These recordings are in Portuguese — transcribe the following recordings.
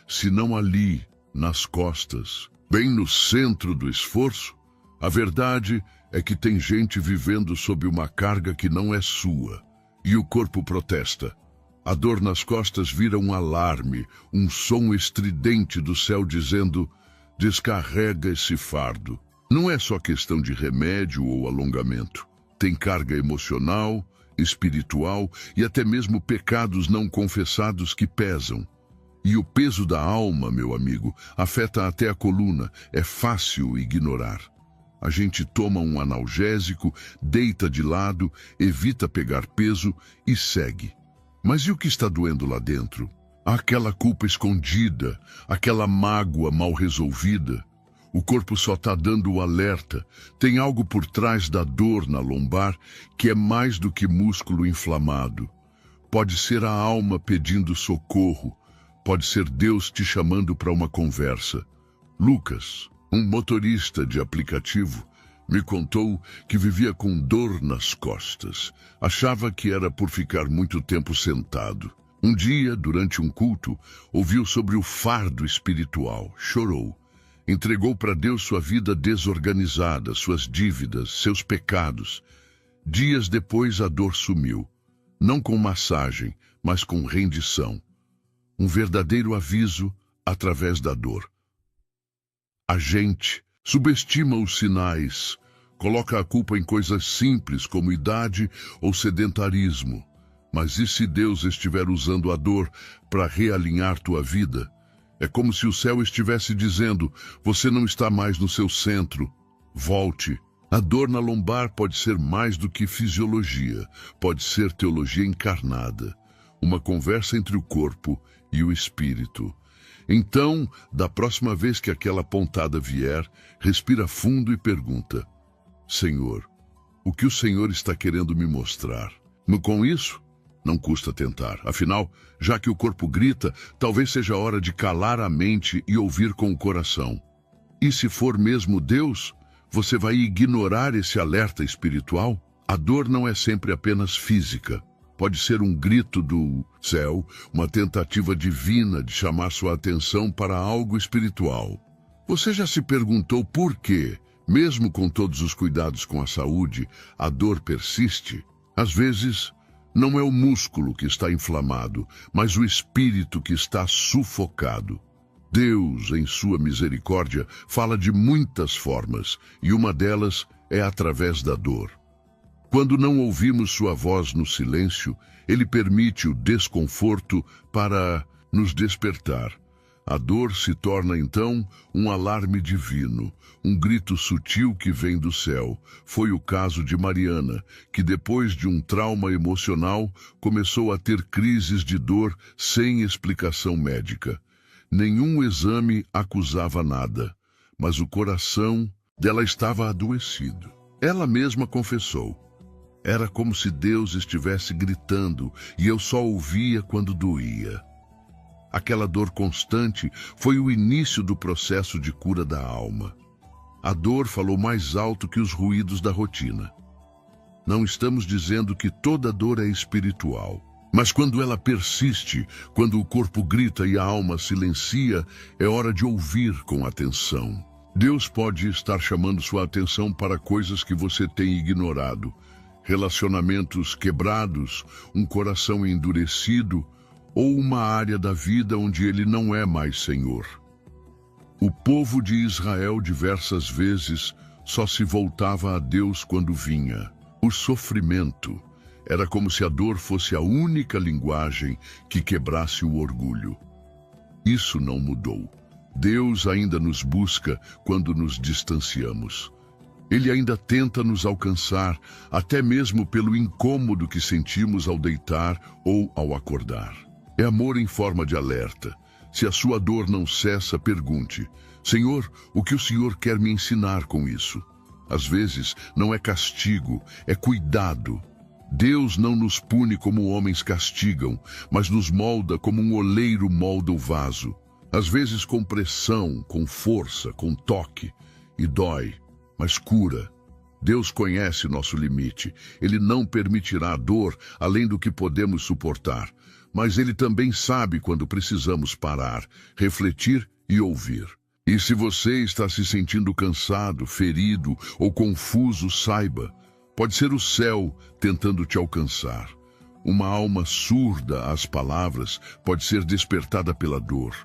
se não ali, nas costas, bem no centro do esforço? A verdade é que tem gente vivendo sob uma carga que não é sua, e o corpo protesta. A dor nas costas vira um alarme, um som estridente do céu dizendo: descarrega esse fardo. Não é só questão de remédio ou alongamento. Tem carga emocional, espiritual e até mesmo pecados não confessados que pesam. E o peso da alma, meu amigo, afeta até a coluna. É fácil ignorar. A gente toma um analgésico, deita de lado, evita pegar peso e segue. Mas e o que está doendo lá dentro? Aquela culpa escondida, aquela mágoa mal resolvida. O corpo só está dando o alerta. Tem algo por trás da dor na lombar que é mais do que músculo inflamado. Pode ser a alma pedindo socorro. Pode ser Deus te chamando para uma conversa. Lucas, um motorista de aplicativo, me contou que vivia com dor nas costas. Achava que era por ficar muito tempo sentado. Um dia, durante um culto, ouviu sobre o fardo espiritual. Chorou. Entregou para Deus sua vida desorganizada, suas dívidas, seus pecados. Dias depois a dor sumiu. Não com massagem, mas com rendição. Um verdadeiro aviso através da dor. A gente subestima os sinais, coloca a culpa em coisas simples como idade ou sedentarismo. Mas e se Deus estiver usando a dor para realinhar tua vida? É como se o céu estivesse dizendo: você não está mais no seu centro. Volte. A dor na lombar pode ser mais do que fisiologia, pode ser teologia encarnada. Uma conversa entre o corpo e o espírito. Então, da próxima vez que aquela pontada vier, respira fundo e pergunta: Senhor, o que o Senhor está querendo me mostrar? Com isso, não custa tentar. Afinal, já que o corpo grita, talvez seja a hora de calar a mente e ouvir com o coração. E se for mesmo Deus, você vai ignorar esse alerta espiritual? A dor não é sempre apenas física. Pode ser um grito do céu, uma tentativa divina de chamar sua atenção para algo espiritual. Você já se perguntou por quê, mesmo com todos os cuidados com a saúde, a dor persiste? Às vezes, não é o músculo que está inflamado, mas o espírito que está sufocado. Deus, em sua misericórdia, fala de muitas formas, e uma delas é através da dor. Quando não ouvimos sua voz no silêncio, ele permite o desconforto para nos despertar. A dor se torna, então, um alarme divino, um grito sutil que vem do céu. Foi o caso de Mariana, que depois de um trauma emocional, começou a ter crises de dor sem explicação médica. Nenhum exame acusava nada, mas o coração dela estava adoecido. Ela mesma confessou: era como se Deus estivesse gritando e eu só ouvia quando doía. Aquela dor constante foi o início do processo de cura da alma. A dor falou mais alto que os ruídos da rotina. Não estamos dizendo que toda dor é espiritual, mas quando ela persiste, quando o corpo grita e a alma silencia, é hora de ouvir com atenção. Deus pode estar chamando sua atenção para coisas que você tem ignorado. Relacionamentos quebrados, um coração endurecido ou uma área da vida onde ele não é mais Senhor. O povo de Israel diversas vezes só se voltava a Deus quando vinha o sofrimento. Era como se a dor fosse a única linguagem que quebrasse o orgulho. Isso não mudou. Deus ainda nos busca quando nos distanciamos. Ele ainda tenta nos alcançar, até mesmo pelo incômodo que sentimos ao deitar ou ao acordar. É amor em forma de alerta. Se a sua dor não cessa, pergunte: Senhor, o que o Senhor quer me ensinar com isso? Às vezes, não é castigo, é cuidado. Deus não nos pune como homens castigam, mas nos molda como um oleiro molda o vaso. Às vezes com pressão, com força, com toque. E dói, mas cura. Deus conhece nosso limite. Ele não permitirá dor além do que podemos suportar. mas Ele também sabe quando precisamos parar, refletir e ouvir. E se você está se sentindo cansado, ferido ou confuso, saiba, pode ser o céu tentando te alcançar. Uma alma surda às palavras pode ser despertada pela dor.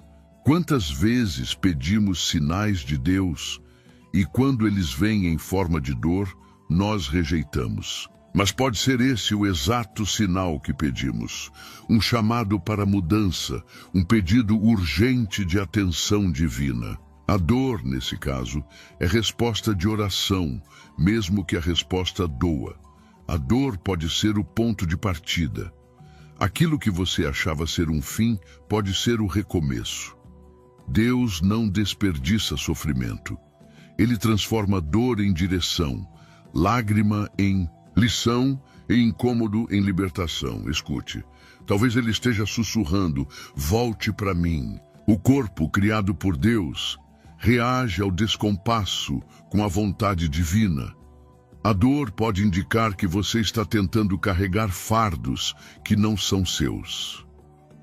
Quantas vezes pedimos sinais de Deus e quando eles vêm em forma de dor, nós rejeitamos. Mas pode ser esse o exato sinal que pedimos. Um chamado para mudança, um pedido urgente de atenção divina. A dor, nesse caso, é resposta de oração, mesmo que a resposta doa. A dor pode ser o ponto de partida. Aquilo que você achava ser um fim pode ser o recomeço. Deus não desperdiça sofrimento. Ele transforma dor em direção, lágrima em lição e incômodo em libertação. Escute, talvez ele esteja sussurrando, volte para mim. O corpo criado por Deus reage ao descompasso com a vontade divina. A dor pode indicar que você está tentando carregar fardos que não são seus.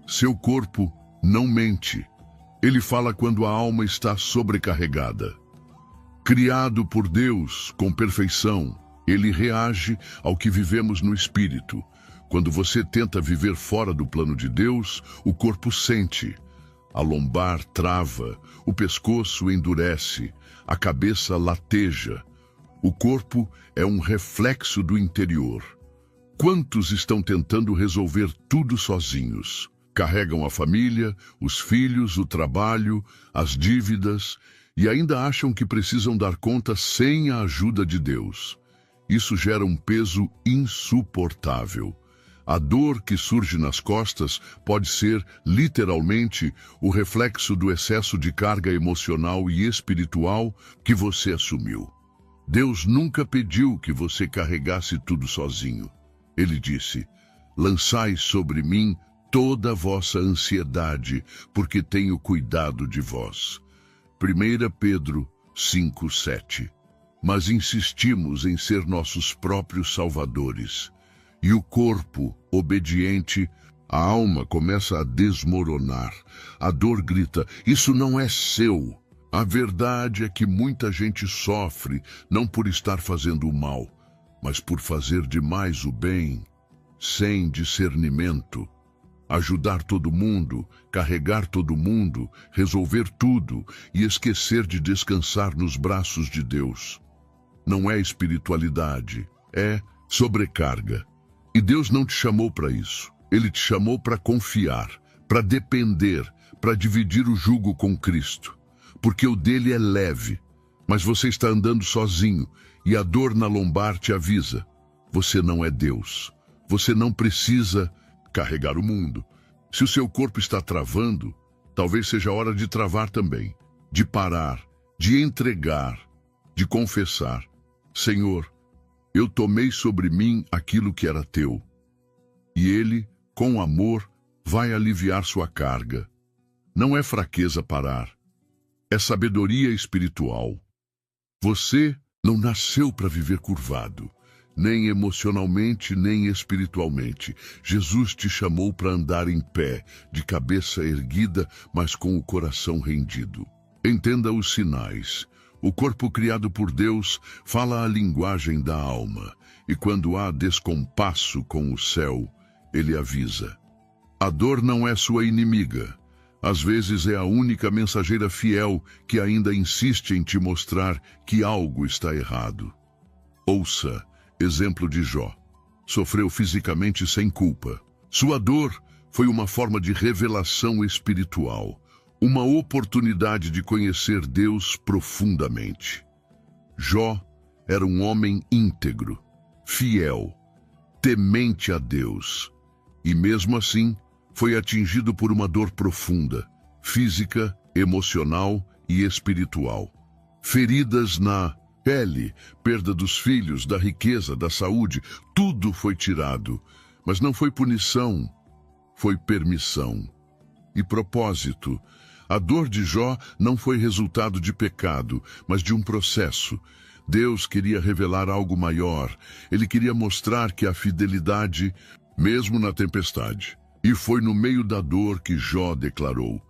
Seu corpo não mente. Ele fala quando a alma está sobrecarregada. Criado por Deus com perfeição, ele reage ao que vivemos no espírito. Quando você tenta viver fora do plano de Deus, o corpo sente. A lombar trava, o pescoço endurece, a cabeça lateja. O corpo é um reflexo do interior. Quantos estão tentando resolver tudo sozinhos? Carregam a família, os filhos, o trabalho, as dívidas e ainda acham que precisam dar conta sem a ajuda de Deus. Isso gera um peso insuportável. A dor que surge nas costas pode ser, literalmente, o reflexo do excesso de carga emocional e espiritual que você assumiu. Deus nunca pediu que você carregasse tudo sozinho. Ele disse, lançai sobre mim toda a vossa ansiedade, porque tenho cuidado de vós. 1 Pedro 5:7. Mas insistimos em ser nossos próprios salvadores. E o corpo, obediente, a alma começa a desmoronar. A dor grita, isso não é seu. A verdade é que muita gente sofre, não por estar fazendo o mal, mas por fazer demais o bem, sem discernimento. Ajudar todo mundo, carregar todo mundo, resolver tudo e esquecer de descansar nos braços de Deus. Não é espiritualidade, é sobrecarga. E Deus não te chamou para isso. Ele te chamou para confiar, para depender, para dividir o jugo com Cristo. Porque o dele é leve, mas você está andando sozinho e a dor na lombar te avisa. Você não é Deus. Você não precisa carregar o mundo. Se o seu corpo está travando, talvez seja hora de travar também, de parar, de entregar, de confessar. Senhor, eu tomei sobre mim aquilo que era teu. E ele, com amor, vai aliviar sua carga. Não é fraqueza parar. É sabedoria espiritual. Você não nasceu para viver curvado, nem emocionalmente, nem espiritualmente. Jesus te chamou para andar em pé, de cabeça erguida, mas com o coração rendido. Entenda os sinais. O corpo criado por Deus fala a linguagem da alma, e quando há descompasso com o céu, ele avisa. A dor não é sua inimiga. Às vezes é a única mensageira fiel que ainda insiste em te mostrar que algo está errado. Ouça, exemplo de Jó. Sofreu fisicamente sem culpa. Sua dor foi uma forma de revelação espiritual, uma oportunidade de conhecer Deus profundamente. Jó era um homem íntegro, fiel, temente a Deus, e mesmo assim foi atingido por uma dor profunda, física, emocional e espiritual. Feridas na pele, perda dos filhos, da riqueza, da saúde, tudo foi tirado, mas não foi punição, foi permissão. E propósito, a dor de Jó não foi resultado de pecado, mas de um processo. Deus queria revelar algo maior. Ele queria mostrar que a fidelidade, mesmo na tempestade, E foi no meio da dor que Jó declarou: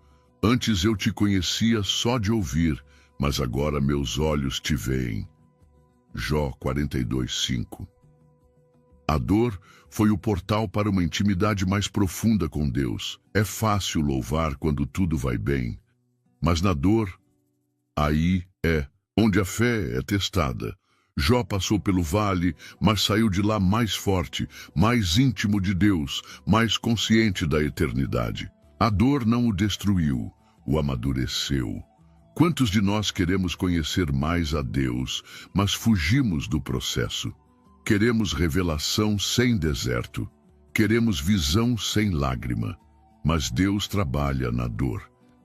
Antes eu te conhecia só de ouvir, mas agora meus olhos te veem. Jó 42:5. A dor foi o portal para uma intimidade mais profunda com Deus. É fácil louvar quando tudo vai bem, mas na dor, aí é onde a fé é testada. Jó passou pelo vale, mas saiu de lá mais forte, mais íntimo de Deus, mais consciente da eternidade. A dor não o destruiu, o amadureceu. Quantos de nós queremos conhecer mais a Deus, mas fugimos do processo? Queremos revelação sem deserto. Queremos visão sem lágrima. Mas Deus trabalha na dor.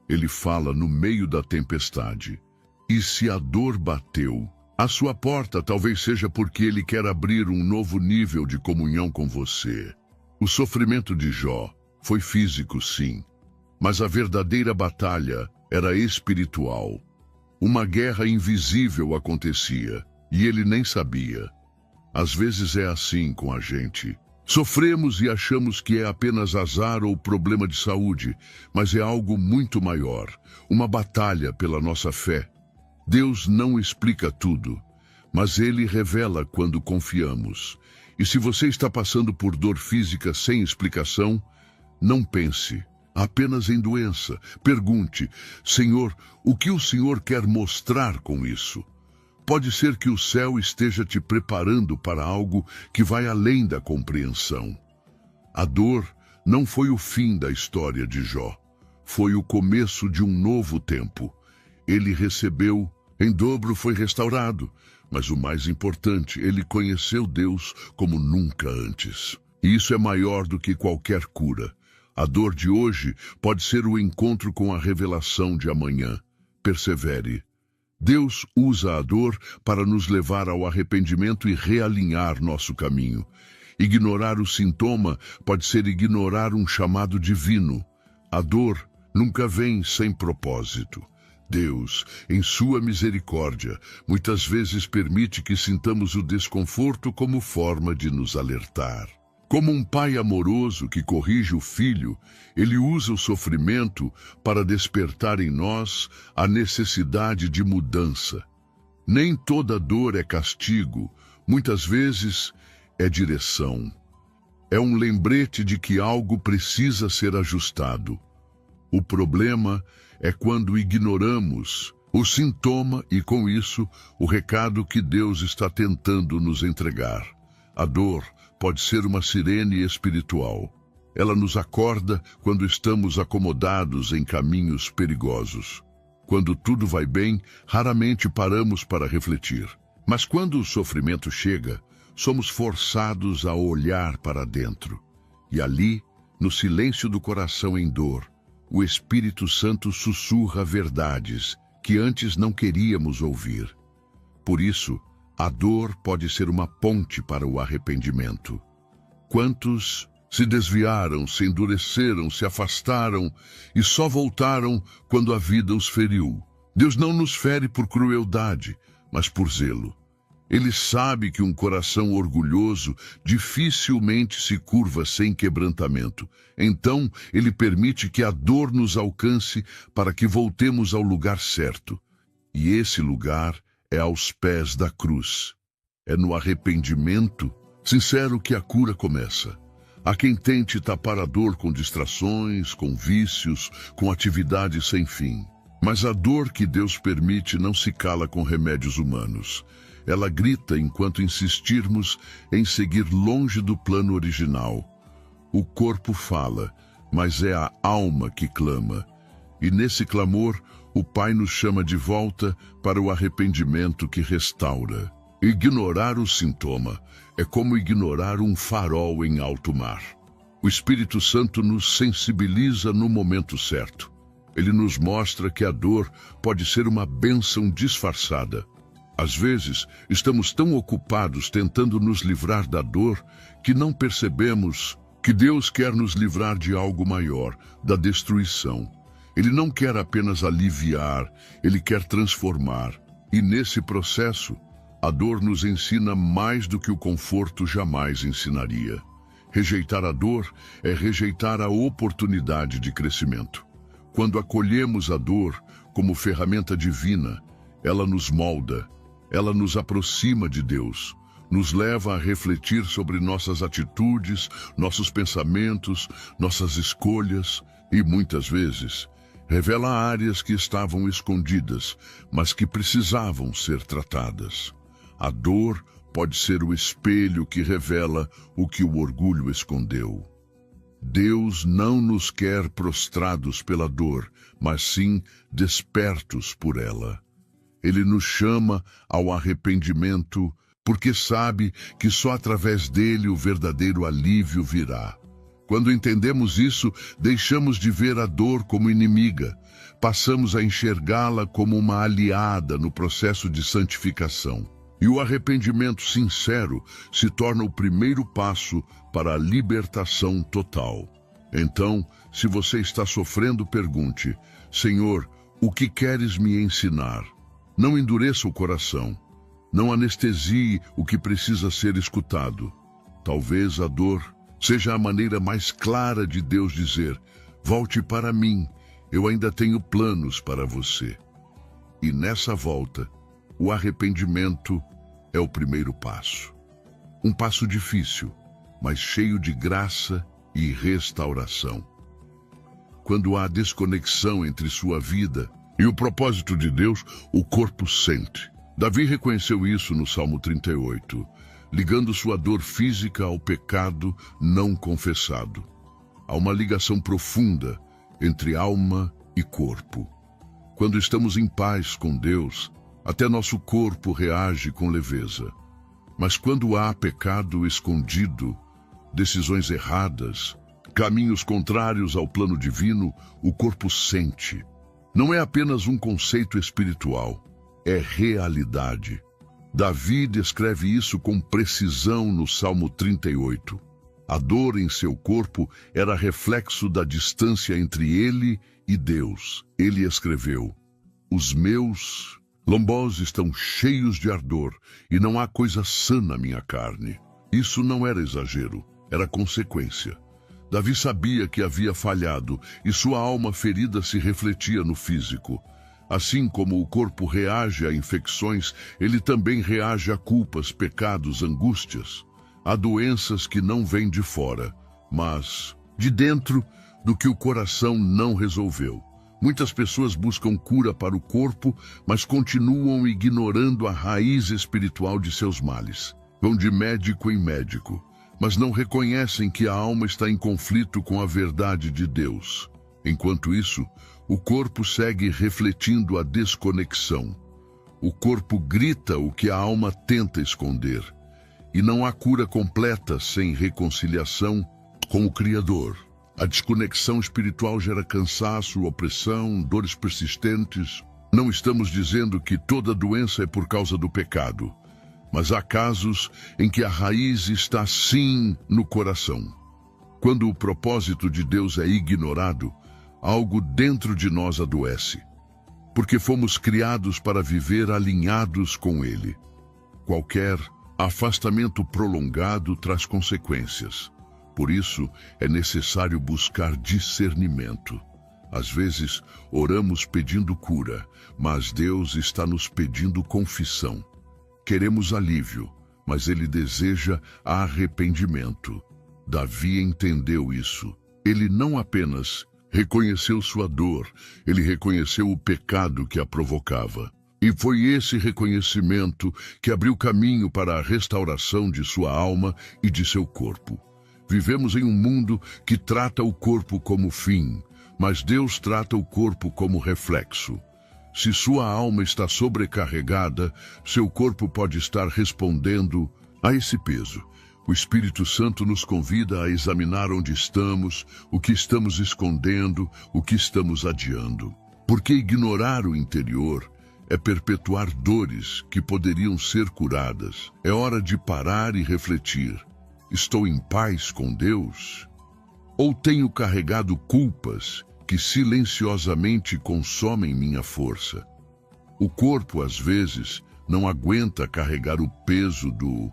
Ele fala no meio da tempestade. E se a dor bateu à sua porta, talvez seja porque Ele quer abrir um novo nível de comunhão com você. O sofrimento de Jó foi físico, sim, mas a verdadeira batalha era espiritual. Uma guerra invisível acontecia, e ele nem sabia. Às vezes é assim com a gente. Sofremos e achamos que é apenas azar ou problema de saúde, mas é algo muito maior, uma batalha pela nossa fé. Deus não explica tudo, mas Ele revela quando confiamos. E se você está passando por dor física sem explicação, não pense apenas em doença. Pergunte: Senhor, o que o Senhor quer mostrar com isso? Pode ser que o céu esteja te preparando para algo que vai além da compreensão. A dor não foi o fim da história de Jó. Foi o começo de um novo tempo. Ele recebeu, em dobro foi restaurado, mas o mais importante, ele conheceu Deus como nunca antes. E isso é maior do que qualquer cura. A dor de hoje pode ser o encontro com a revelação de amanhã. Persevere. Deus usa a dor para nos levar ao arrependimento e realinhar nosso caminho. Ignorar o sintoma pode ser ignorar um chamado divino. A dor nunca vem sem propósito. Deus, em sua misericórdia, muitas vezes permite que sintamos o desconforto como forma de nos alertar. Como um pai amoroso que corrige o filho, ele usa o sofrimento para despertar em nós a necessidade de mudança. Nem toda dor é castigo, muitas vezes é direção. É um lembrete de que algo precisa ser ajustado. O problema é quando ignoramos o sintoma e, com isso, o recado que Deus está tentando nos entregar. A dor pode ser uma sirene espiritual. Ela nos acorda quando estamos acomodados em caminhos perigosos. Quando tudo vai bem, raramente paramos para refletir. Mas quando o sofrimento chega, somos forçados a olhar para dentro. E ali, no silêncio do coração em dor, o Espírito Santo sussurra verdades que antes não queríamos ouvir. Por isso, a dor pode ser uma ponte para o arrependimento. Quantos se desviaram, se endureceram, se afastaram e só voltaram quando a vida os feriu? Deus não nos fere por crueldade, mas por zelo. Ele sabe que um coração orgulhoso dificilmente se curva sem quebrantamento. Então, Ele permite que a dor nos alcance para que voltemos ao lugar certo. E esse lugar é aos pés da cruz. É no arrependimento sincero que a cura começa. Há quem tente tapar a dor com distrações, com vícios, com atividades sem fim. Mas a dor que Deus permite não se cala com remédios humanos. Ela grita enquanto insistirmos em seguir longe do plano original. O corpo fala, mas é a alma que clama. E nesse clamor, o Pai nos chama de volta para o arrependimento que restaura. Ignorar o sintoma é como ignorar um farol em alto mar. O Espírito Santo nos sensibiliza no momento certo. Ele nos mostra que a dor pode ser uma bênção disfarçada. Às vezes, estamos tão ocupados tentando nos livrar da dor que não percebemos que Deus quer nos livrar de algo maior, da destruição. Ele não quer apenas aliviar, Ele quer transformar. E nesse processo, a dor nos ensina mais do que o conforto jamais ensinaria. Rejeitar a dor é rejeitar a oportunidade de crescimento. Quando acolhemos a dor como ferramenta divina, ela nos molda, ela nos aproxima de Deus, nos leva a refletir sobre nossas atitudes, nossos pensamentos, nossas escolhas e, muitas vezes, revela áreas que estavam escondidas, mas que precisavam ser tratadas. A dor pode ser o espelho que revela o que o orgulho escondeu. Deus não nos quer prostrados pela dor, mas sim despertos por ela. Ele nos chama ao arrependimento, porque sabe que só através dele o verdadeiro alívio virá. Quando entendemos isso, deixamos de ver a dor como inimiga, passamos a enxergá-la como uma aliada no processo de santificação. E o arrependimento sincero se torna o primeiro passo para a libertação total. Então, se você está sofrendo, pergunte: Senhor, o que queres me ensinar? Não endureça o coração. Não anestesie o que precisa ser escutado. Talvez a dor seja a maneira mais clara de Deus dizer: volte para mim, eu ainda tenho planos para você. E nessa volta, o arrependimento é o primeiro passo. Um passo difícil, mas cheio de graça e restauração. Quando há desconexão entre sua vida e o propósito de Deus, o corpo sente. Davi reconheceu isso no Salmo 38, ligando sua dor física ao pecado não confessado. Há uma ligação profunda entre alma e corpo. Quando estamos em paz com Deus, até nosso corpo reage com leveza. Mas quando há pecado escondido, decisões erradas, caminhos contrários ao plano divino, o corpo sente. Não é apenas um conceito espiritual, é realidade. Davi descreve isso com precisão no Salmo 38. A dor em seu corpo era reflexo da distância entre ele e Deus. Ele escreveu: os meus lombos estão cheios de ardor e não há coisa sã na minha carne. Isso não era exagero, era consequência. Davi sabia que havia falhado e sua alma ferida se refletia no físico. Assim como o corpo reage a infecções, ele também reage a culpas, pecados, angústias. Há doenças que não vêm de fora, mas de dentro do que o coração não resolveu. Muitas pessoas buscam cura para o corpo, mas continuam ignorando a raiz espiritual de seus males. Vão de médico em médico, mas não reconhecem que a alma está em conflito com a verdade de Deus. Enquanto isso, o corpo segue refletindo a desconexão. O corpo grita o que a alma tenta esconder. E não há cura completa sem reconciliação com o Criador. A desconexão espiritual gera cansaço, opressão, dores persistentes. Não estamos dizendo que toda doença é por causa do pecado, mas há casos em que a raiz está sim no coração. Quando o propósito de Deus é ignorado, algo dentro de nós adoece, porque fomos criados para viver alinhados com Ele. Qualquer afastamento prolongado traz consequências. Por isso, é necessário buscar discernimento. Às vezes, oramos pedindo cura, mas Deus está nos pedindo confissão. Queremos alívio, mas Ele deseja arrependimento. Davi entendeu isso. Ele não apenas reconheceu sua dor, ele reconheceu o pecado que a provocava. E foi esse reconhecimento que abriu caminho para a restauração de sua alma e de seu corpo. Vivemos em um mundo que trata o corpo como fim, mas Deus trata o corpo como reflexo. Se sua alma está sobrecarregada, seu corpo pode estar respondendo a esse peso. O Espírito Santo nos convida a examinar onde estamos, o que estamos escondendo, o que estamos adiando. Porque ignorar o interior é perpetuar dores que poderiam ser curadas. É hora de parar e refletir. Estou em paz com Deus? Ou tenho carregado culpas que silenciosamente consomem minha força? O corpo, às vezes, não aguenta carregar o peso do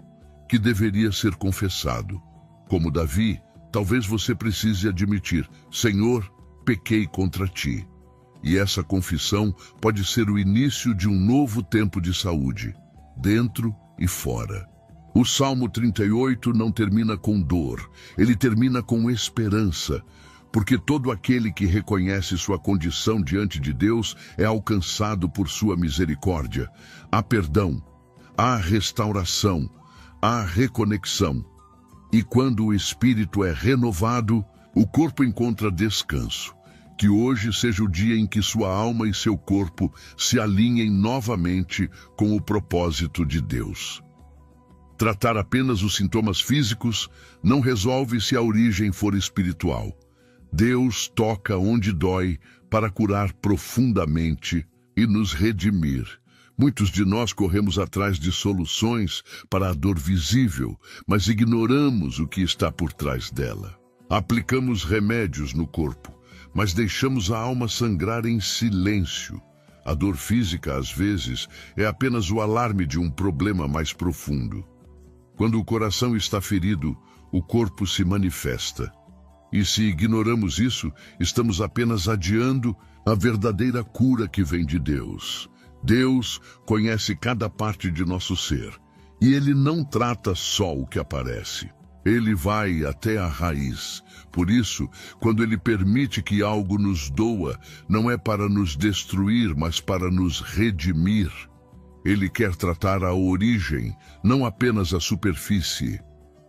que deveria ser confessado. Como Davi, talvez você precise admitir: Senhor, pequei contra ti. E essa confissão pode ser o início de um novo tempo de saúde, dentro e fora. O Salmo 38 não termina com dor, ele termina com esperança, porque todo aquele que reconhece sua condição diante de Deus é alcançado por sua misericórdia. Há perdão, há restauração, há reconexão. E quando o espírito é renovado, o corpo encontra descanso. Que hoje seja o dia em que sua alma e seu corpo se alinhem novamente com o propósito de Deus. Tratar apenas os sintomas físicos não resolve se a origem for espiritual. Deus toca onde dói para curar profundamente e nos redimir. Muitos de nós corremos atrás de soluções para a dor visível, mas ignoramos o que está por trás dela. Aplicamos remédios no corpo, mas deixamos a alma sangrar em silêncio. A dor física, às vezes, é apenas o alarme de um problema mais profundo. Quando o coração está ferido, o corpo se manifesta. E se ignoramos isso, estamos apenas adiando a verdadeira cura que vem de Deus. Deus conhece cada parte de nosso ser, e Ele não trata só o que aparece. Ele vai até a raiz. Por isso, quando Ele permite que algo nos doa, não é para nos destruir, mas para nos redimir. Ele quer tratar a origem, não apenas a superfície.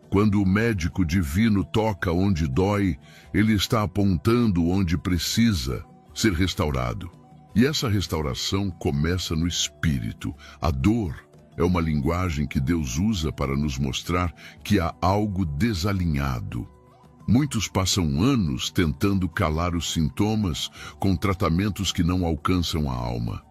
Quando o médico divino toca onde dói, ele está apontando onde precisa ser restaurado. E essa restauração começa no espírito. A dor é uma linguagem que Deus usa para nos mostrar que há algo desalinhado. Muitos passam anos tentando calar os sintomas com tratamentos que não alcançam a alma.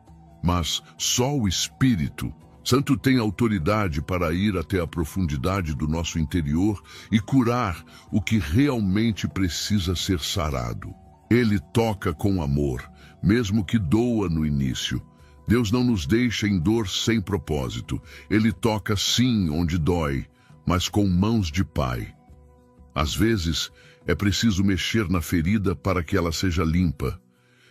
Mas só o Espírito Santo tem autoridade para ir até a profundidade do nosso interior e curar o que realmente precisa ser sarado. Ele toca com amor, mesmo que doa no início. Deus não nos deixa em dor sem propósito. Ele toca sim onde dói, mas com mãos de Pai. Às vezes, é preciso mexer na ferida para que ela seja limpa.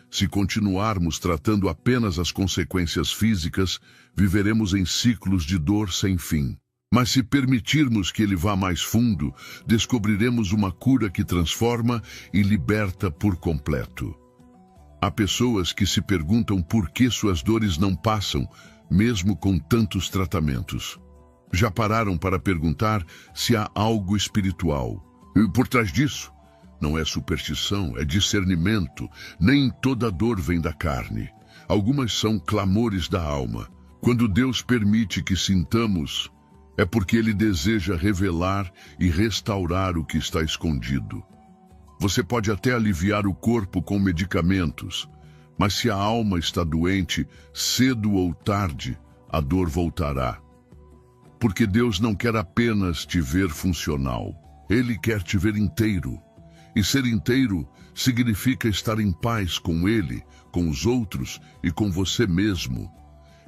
Se continuarmos tratando apenas as consequências físicas, viveremos em ciclos de dor sem fim. Mas se permitirmos que ele vá mais fundo, descobriremos uma cura que transforma e liberta por completo. Há pessoas que se perguntam por que suas dores não passam, mesmo com tantos tratamentos. Já pararam para perguntar se há algo espiritual por trás disso? Não é superstição, é discernimento. Nem toda dor vem da carne. Algumas são clamores da alma. Quando Deus permite que sintamos, é porque Ele deseja revelar e restaurar o que está escondido. Você pode até aliviar o corpo com medicamentos, mas se a alma está doente, cedo ou tarde, a dor voltará. Porque Deus não quer apenas te ver funcional. Ele quer te ver inteiro. E ser inteiro significa estar em paz com Ele, com os outros e com você mesmo.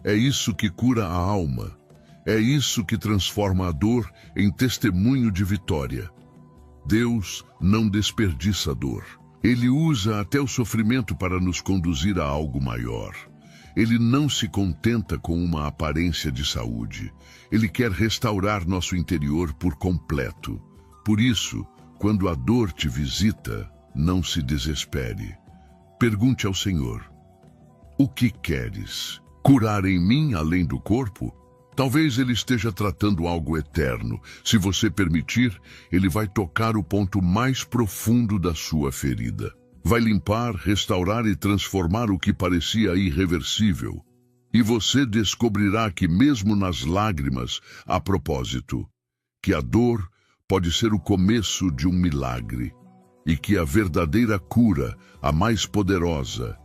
É isso que cura a alma. É isso que transforma a dor em testemunho de vitória. Deus não desperdiça dor. Ele usa até o sofrimento para nos conduzir a algo maior. Ele não se contenta com uma aparência de saúde. Ele quer restaurar nosso interior por completo. Por isso, quando a dor te visita, não se desespere. Pergunte ao Senhor: o que queres? Curar em mim além do corpo? Talvez Ele esteja tratando algo eterno. Se você permitir, Ele vai tocar o ponto mais profundo da sua ferida. Vai limpar, restaurar e transformar o que parecia irreversível. E você descobrirá que mesmo nas lágrimas há propósito, que a dor pode ser o começo de um milagre, e que a verdadeira cura, a mais poderosa,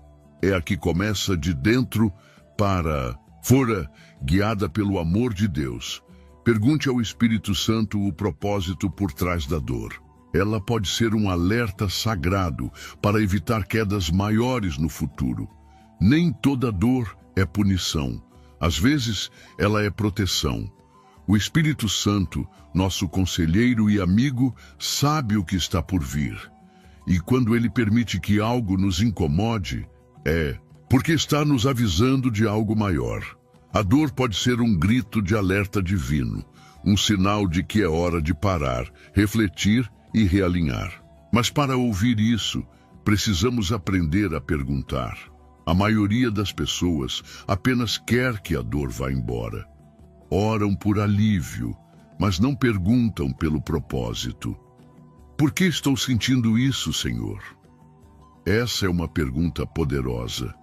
é a que começa de dentro para fora, guiada pelo amor de Deus. Pergunte ao Espírito Santo o propósito por trás da dor. Ela pode ser um alerta sagrado para evitar quedas maiores no futuro. Nem toda dor é punição. Às vezes, ela é proteção. O Espírito Santo, nosso conselheiro e amigo, sabe o que está por vir. E quando ele permite que algo nos incomode, é porque está nos avisando de algo maior. A dor pode ser um grito de alerta divino, um sinal de que é hora de parar, refletir e realinhar. Mas para ouvir isso, precisamos aprender a perguntar. A maioria das pessoas apenas quer que a dor vá embora. Oram por alívio, mas não perguntam pelo propósito. Por que estou sentindo isso, Senhor? Essa é uma pergunta poderosa,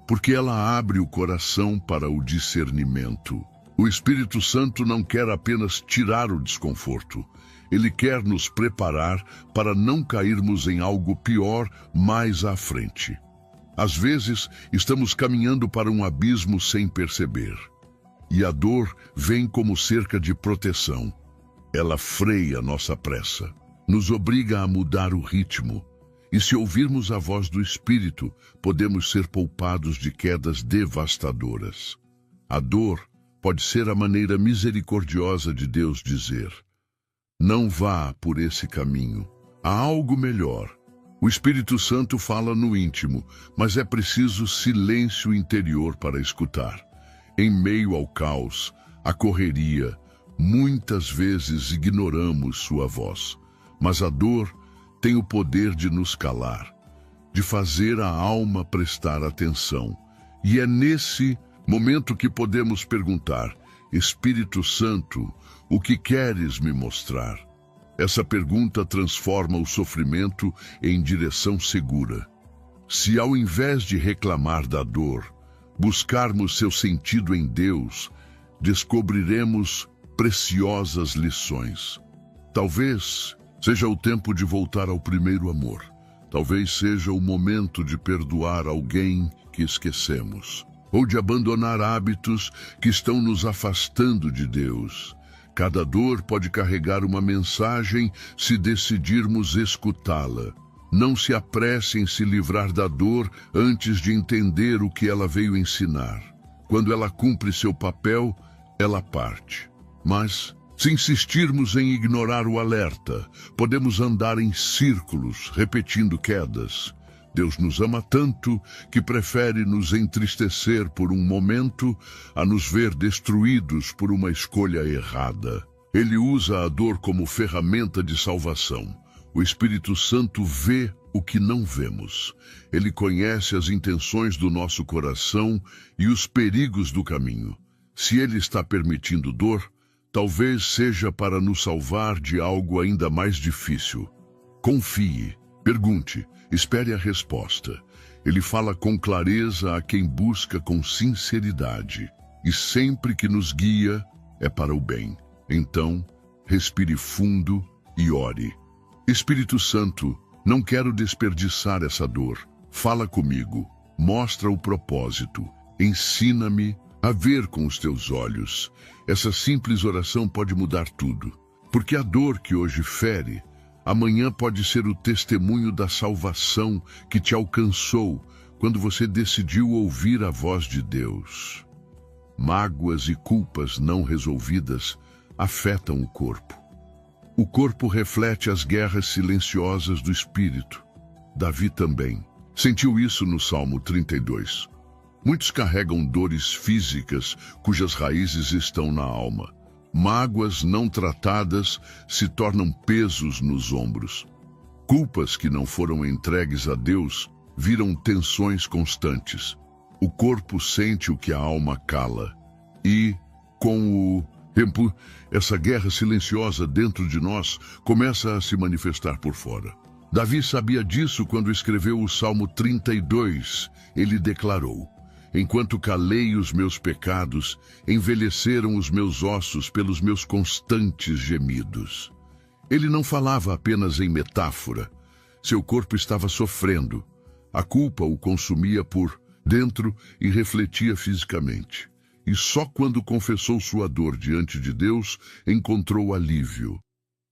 porque ela abre o coração para o discernimento. O Espírito Santo não quer apenas tirar o desconforto. Ele quer nos preparar para não cairmos em algo pior mais à frente. Às vezes, estamos caminhando para um abismo sem perceber. E a dor vem como cerca de proteção. Ela freia nossa pressa, nos obriga a mudar o ritmo. E se ouvirmos a voz do Espírito, podemos ser poupados de quedas devastadoras. A dor pode ser a maneira misericordiosa de Deus dizer: não vá por esse caminho, há algo melhor. O Espírito Santo fala no íntimo, mas é preciso silêncio interior para escutar. Em meio ao caos, à correria, muitas vezes ignoramos sua voz, mas a dor tem o poder de nos calar, de fazer a alma prestar atenção. E é nesse momento que podemos perguntar: Espírito Santo, o que queres me mostrar? Essa pergunta transforma o sofrimento em direção segura. Se ao invés de reclamar da dor, buscarmos seu sentido em Deus, descobriremos preciosas lições. Talvez seja o tempo de voltar ao primeiro amor. Talvez seja o momento de perdoar alguém que esquecemos, ou de abandonar hábitos que estão nos afastando de Deus. Cada dor pode carregar uma mensagem se decidirmos escutá-la. Não se apresse em se livrar da dor antes de entender o que ela veio ensinar. Quando ela cumpre seu papel, ela parte. Mas, se insistirmos em ignorar o alerta, podemos andar em círculos, repetindo quedas. Deus nos ama tanto que prefere nos entristecer por um momento a nos ver destruídos por uma escolha errada. Ele usa a dor como ferramenta de salvação. O Espírito Santo vê o que não vemos. Ele conhece as intenções do nosso coração e os perigos do caminho. Se ele está permitindo dor, talvez seja para nos salvar de algo ainda mais difícil. Confie, pergunte, espere a resposta. Ele fala com clareza a quem busca com sinceridade. E sempre que nos guia, é para o bem. Então, respire fundo e ore. Espírito Santo, não quero desperdiçar essa dor. Fala comigo, mostra o propósito, ensina-me a ver com os teus olhos. Essa simples oração pode mudar tudo, porque a dor que hoje fere, amanhã pode ser o testemunho da salvação que te alcançou quando você decidiu ouvir a voz de Deus. Mágoas e culpas não resolvidas afetam o corpo. O corpo reflete as guerras silenciosas do espírito. Davi também sentiu isso no Salmo 32. Muitos carregam dores físicas cujas raízes estão na alma. Mágoas não tratadas se tornam pesos nos ombros. Culpas que não foram entregues a Deus viram tensões constantes. O corpo sente o que a alma cala. E, com o tempo, essa guerra silenciosa dentro de nós começa a se manifestar por fora. Davi sabia disso quando escreveu o Salmo 32. Ele declarou: enquanto calei os meus pecados, envelheceram os meus ossos pelos meus constantes gemidos. Ele não falava apenas em metáfora. Seu corpo estava sofrendo. A culpa o consumia por dentro e refletia fisicamente. E só quando confessou sua dor diante de Deus, encontrou alívio.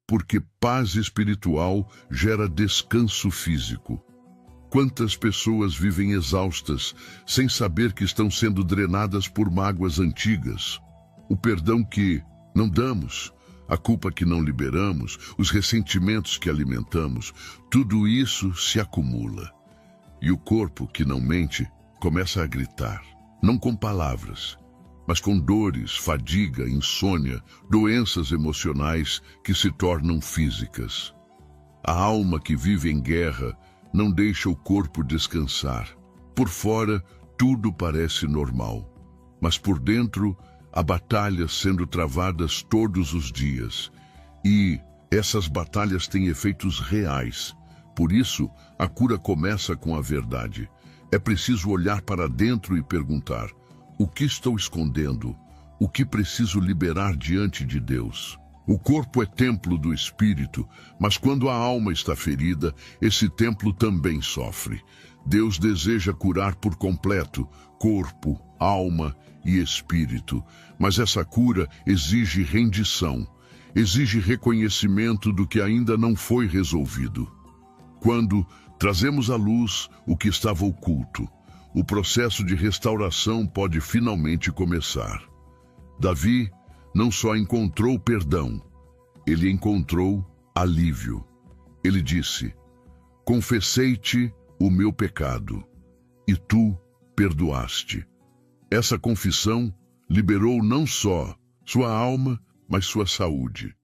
Porque paz espiritual gera descanso físico. Quantas pessoas vivem exaustas, sem saber que estão sendo drenadas por mágoas antigas? O perdão que não damos, a culpa que não liberamos, os ressentimentos que alimentamos, tudo isso se acumula. E o corpo que não mente começa a gritar, não com palavras, mas com dores, fadiga, insônia, doenças emocionais que se tornam físicas. A alma que vive em guerra não deixa o corpo descansar. Por fora, tudo parece normal, mas por dentro, há batalhas sendo travadas todos os dias. E essas batalhas têm efeitos reais. Por isso, a cura começa com a verdade. É preciso olhar para dentro e perguntar: o que estou escondendo? O que preciso liberar diante de Deus? O corpo é templo do espírito, mas quando a alma está ferida, esse templo também sofre. Deus deseja curar por completo corpo, alma e espírito, mas essa cura exige rendição, exige reconhecimento do que ainda não foi resolvido. Quando trazemos à luz o que estava oculto, o processo de restauração pode finalmente começar. Davi não só encontrou perdão, ele encontrou alívio. Ele disse: confessei-te o meu pecado, e tu perdoaste. Essa confissão liberou não só sua alma, mas sua saúde.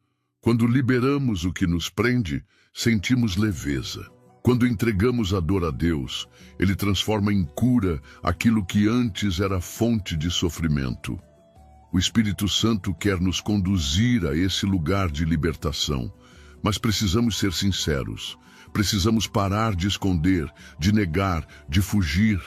Quando liberamos o que nos prende, sentimos leveza. Quando entregamos a dor a Deus, Ele transforma em cura aquilo que antes era fonte de sofrimento. O Espírito Santo quer nos conduzir a esse lugar de libertação, mas precisamos ser sinceros. Precisamos parar de esconder, de negar, de fugir.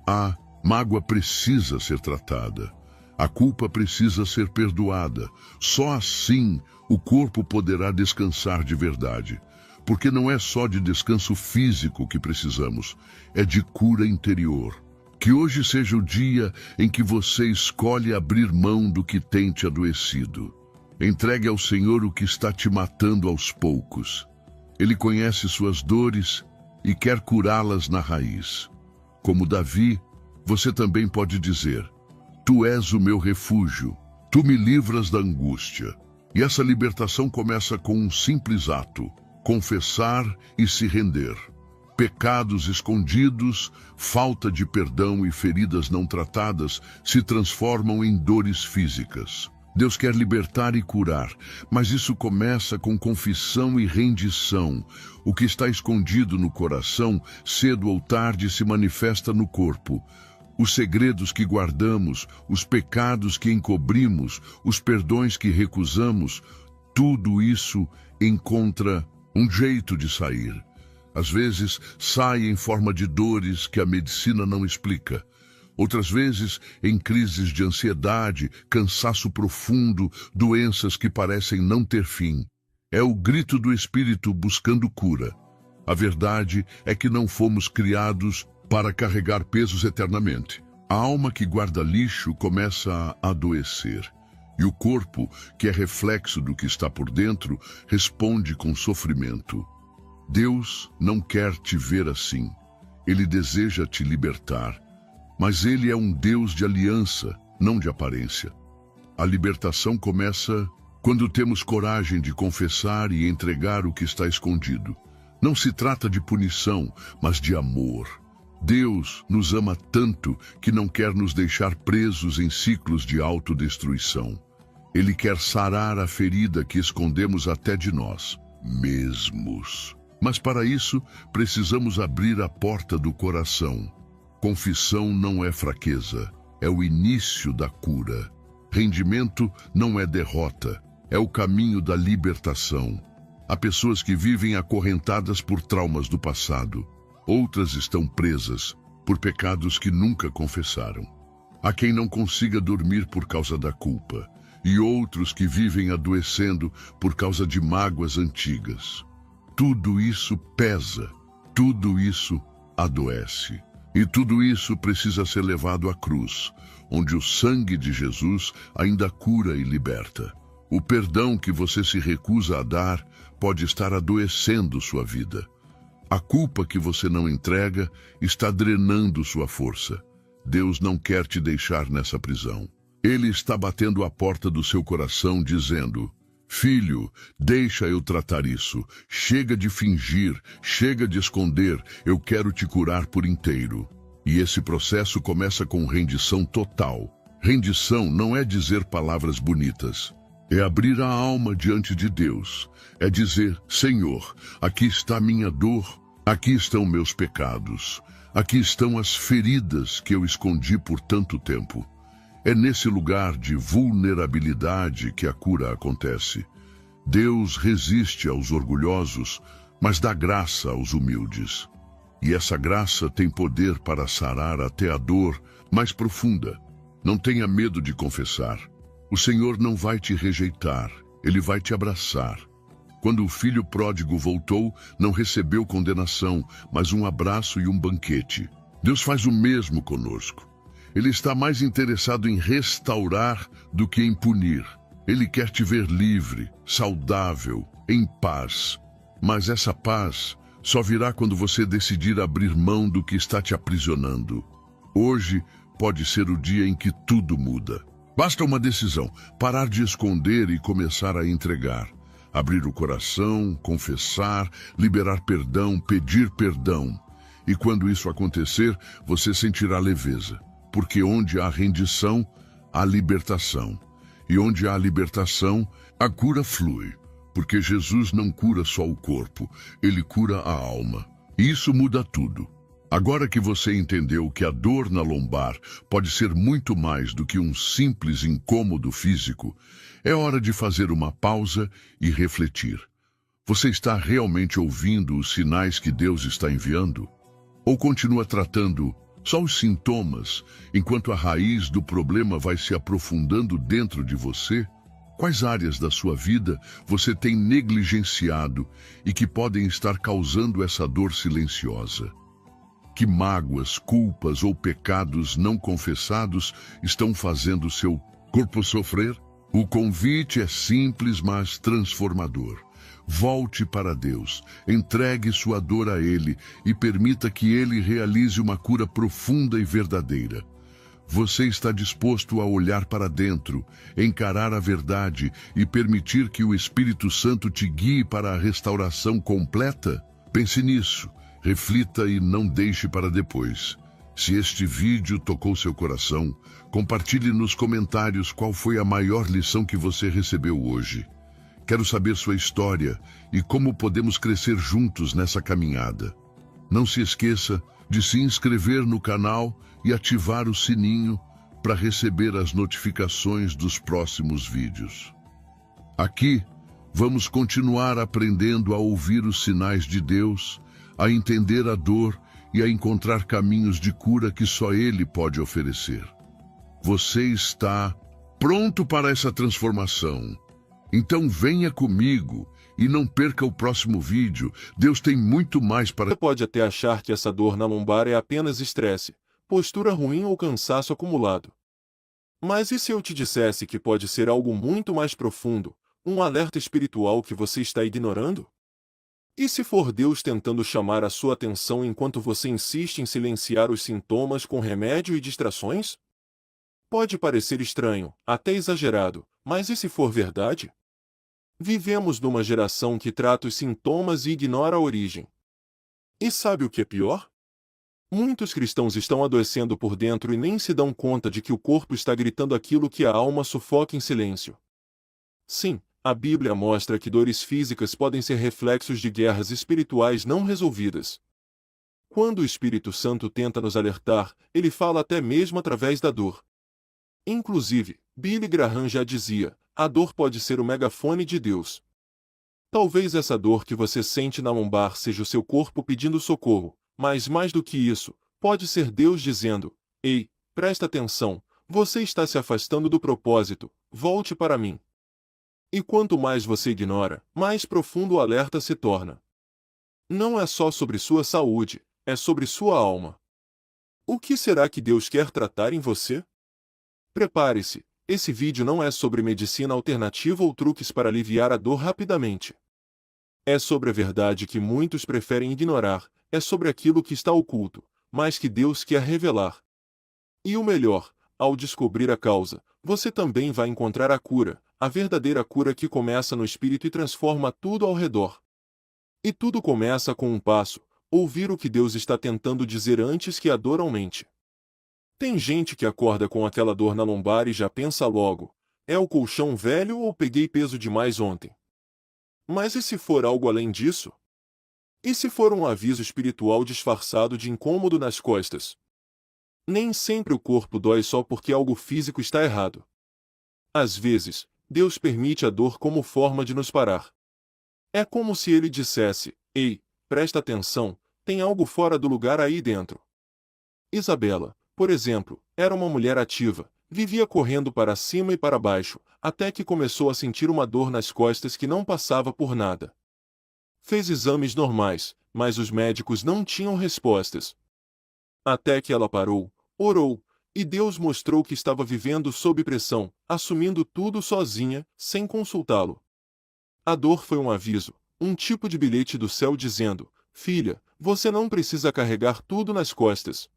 A mágoa precisa ser tratada. A culpa precisa ser perdoada. Só assim o corpo poderá descansar de verdade. Porque não é só de descanso físico que precisamos, é de cura interior. Que hoje seja o dia em que você escolhe abrir mão do que tem te adoecido. Entregue ao Senhor o que está te matando aos poucos. Ele conhece suas dores e quer curá-las na raiz. Como Davi, você também pode dizer: tu és o meu refúgio, tu me livras da angústia. E essa libertação começa com um simples ato: confessar e se render. Pecados escondidos, falta de perdão e feridas não tratadas se transformam em dores físicas. Deus quer libertar e curar, mas isso começa com confissão e rendição. O que está escondido no coração, cedo ou tarde se manifesta no corpo. Os segredos que guardamos, os pecados que encobrimos, os perdões que recusamos, tudo isso encontra um jeito de sair. Às vezes sai em forma de dores que a medicina não explica. Outras vezes em crises de ansiedade, cansaço profundo, doenças que parecem não ter fim. É o grito do espírito buscando cura. A verdade é que não fomos criados para carregar pesos eternamente. A alma que guarda lixo começa a adoecer. E o corpo, que é reflexo do que está por dentro, responde com sofrimento. Deus não quer te ver assim. Ele deseja te libertar. Mas Ele é um Deus de aliança, não de aparência. A libertação começa quando temos coragem de confessar e entregar o que está escondido. Não se trata de punição, mas de amor. Deus nos ama tanto que não quer nos deixar presos em ciclos de autodestruição. Ele quer sarar a ferida que escondemos até de nós mesmos. Mas para isso, precisamos abrir a porta do coração. Confissão não é fraqueza, é o início da cura. Rendimento não é derrota, é o caminho da libertação. Há pessoas que vivem acorrentadas por traumas do passado. Outras estão presas por pecados que nunca confessaram. Há quem não consiga dormir por causa da culpa, e outros que vivem adoecendo por causa de mágoas antigas. Tudo isso pesa, tudo isso adoece. E tudo isso precisa ser levado à cruz, onde o sangue de Jesus ainda cura e liberta. O perdão que você se recusa a dar pode estar adoecendo sua vida. A culpa que você não entrega está drenando sua força. Deus não quer te deixar nessa prisão. Ele está batendo à porta do seu coração, dizendo: Filho, deixa eu tratar isso. Chega de fingir, chega de esconder. Eu quero te curar por inteiro. E esse processo começa com rendição total. Rendição não é dizer palavras bonitas. É abrir a alma diante de Deus. É dizer: Senhor, aqui está minha dor, aqui estão meus pecados, aqui estão as feridas que eu escondi por tanto tempo. É nesse lugar de vulnerabilidade que a cura acontece. Deus resiste aos orgulhosos, mas dá graça aos humildes. E essa graça tem poder para sarar até a dor mais profunda. Não tenha medo de confessar. O Senhor não vai te rejeitar, Ele vai te abraçar. Quando o filho pródigo voltou, não recebeu condenação, mas um abraço e um banquete. Deus faz o mesmo conosco. Ele está mais interessado em restaurar do que em punir. Ele quer te ver livre, saudável, em paz. Mas essa paz só virá quando você decidir abrir mão do que está te aprisionando. Hoje pode ser o dia em que tudo muda. Basta uma decisão: parar de esconder e começar a entregar. Abrir o coração, confessar, liberar perdão, pedir perdão. E quando isso acontecer, você sentirá leveza. Porque onde há rendição, há libertação. E onde há libertação, a cura flui. Porque Jesus não cura só o corpo, Ele cura a alma. E isso muda tudo. Agora que você entendeu que a dor na lombar pode ser muito mais do que um simples incômodo físico, é hora de fazer uma pausa e refletir. Você está realmente ouvindo os sinais que Deus está enviando? Ou continua tratando só os sintomas, enquanto a raiz do problema vai se aprofundando dentro de você? Quais áreas da sua vida você tem negligenciado e que podem estar causando essa dor silenciosa? Que mágoas, culpas ou pecados não confessados estão fazendo seu corpo sofrer? O convite é simples, mas transformador. Volte para Deus, entregue sua dor a Ele e permita que Ele realize uma cura profunda e verdadeira. Você está disposto a olhar para dentro, encarar a verdade e permitir que o Espírito Santo te guie para a restauração completa? Pense nisso, reflita e não deixe para depois. Se este vídeo tocou seu coração, compartilhe nos comentários qual foi a maior lição que você recebeu hoje. Quero saber sua história e como podemos crescer juntos nessa caminhada. Não se esqueça de se inscrever no canal e ativar o sininho para receber as notificações dos próximos vídeos. Aqui, vamos continuar aprendendo a ouvir os sinais de Deus, a entender a dor e a encontrar caminhos de cura que só Ele pode oferecer. Você está pronto para essa transformação? Então venha comigo e não perca o próximo vídeo. Deus tem muito mais para... Você pode até achar que essa dor na lombar é apenas estresse, postura ruim ou cansaço acumulado. Mas e se eu te dissesse que pode ser algo muito mais profundo, um alerta espiritual que você está ignorando? E se for Deus tentando chamar a sua atenção enquanto você insiste em silenciar os sintomas com remédio e distrações? Pode parecer estranho, até exagerado, mas e se for verdade? Vivemos numa geração que trata os sintomas e ignora a origem. E sabe o que é pior? Muitos cristãos estão adoecendo por dentro e nem se dão conta de que o corpo está gritando aquilo que a alma sufoca em silêncio. Sim, a Bíblia mostra que dores físicas podem ser reflexos de guerras espirituais não resolvidas. Quando o Espírito Santo tenta nos alertar, ele fala até mesmo através da dor. Inclusive, Billy Graham já dizia: a dor pode ser o megafone de Deus. Talvez essa dor que você sente na lombar seja o seu corpo pedindo socorro, mas mais do que isso, pode ser Deus dizendo: ei, presta atenção, você está se afastando do propósito, volte para mim. E quanto mais você ignora, mais profundo o alerta se torna. Não é só sobre sua saúde, é sobre sua alma. O que será que Deus quer tratar em você? Prepare-se, esse vídeo não é sobre medicina alternativa ou truques para aliviar a dor rapidamente. É sobre a verdade que muitos preferem ignorar, é sobre aquilo que está oculto, mas que Deus quer revelar. E o melhor, ao descobrir a causa, você também vai encontrar a cura, a verdadeira cura que começa no espírito e transforma tudo ao redor. E tudo começa com um passo: ouvir o que Deus está tentando dizer antes que a dor aumente. Tem gente que acorda com aquela dor na lombar e já pensa logo: é o colchão velho ou peguei peso demais ontem? Mas e se for algo além disso? E se for um aviso espiritual disfarçado de incômodo nas costas? Nem sempre o corpo dói só porque algo físico está errado. Às vezes, Deus permite a dor como forma de nos parar. É como se ele dissesse: ei, presta atenção, tem algo fora do lugar aí dentro. Isabela, por exemplo, era uma mulher ativa, vivia correndo para cima e para baixo, até que começou a sentir uma dor nas costas que não passava por nada. Fez exames normais, mas os médicos não tinham respostas. Até que ela parou, orou, e Deus mostrou que estava vivendo sob pressão, assumindo tudo sozinha, sem consultá-lo. A dor foi um aviso, um tipo de bilhete do céu dizendo: filha, você não precisa carregar tudo nas costas.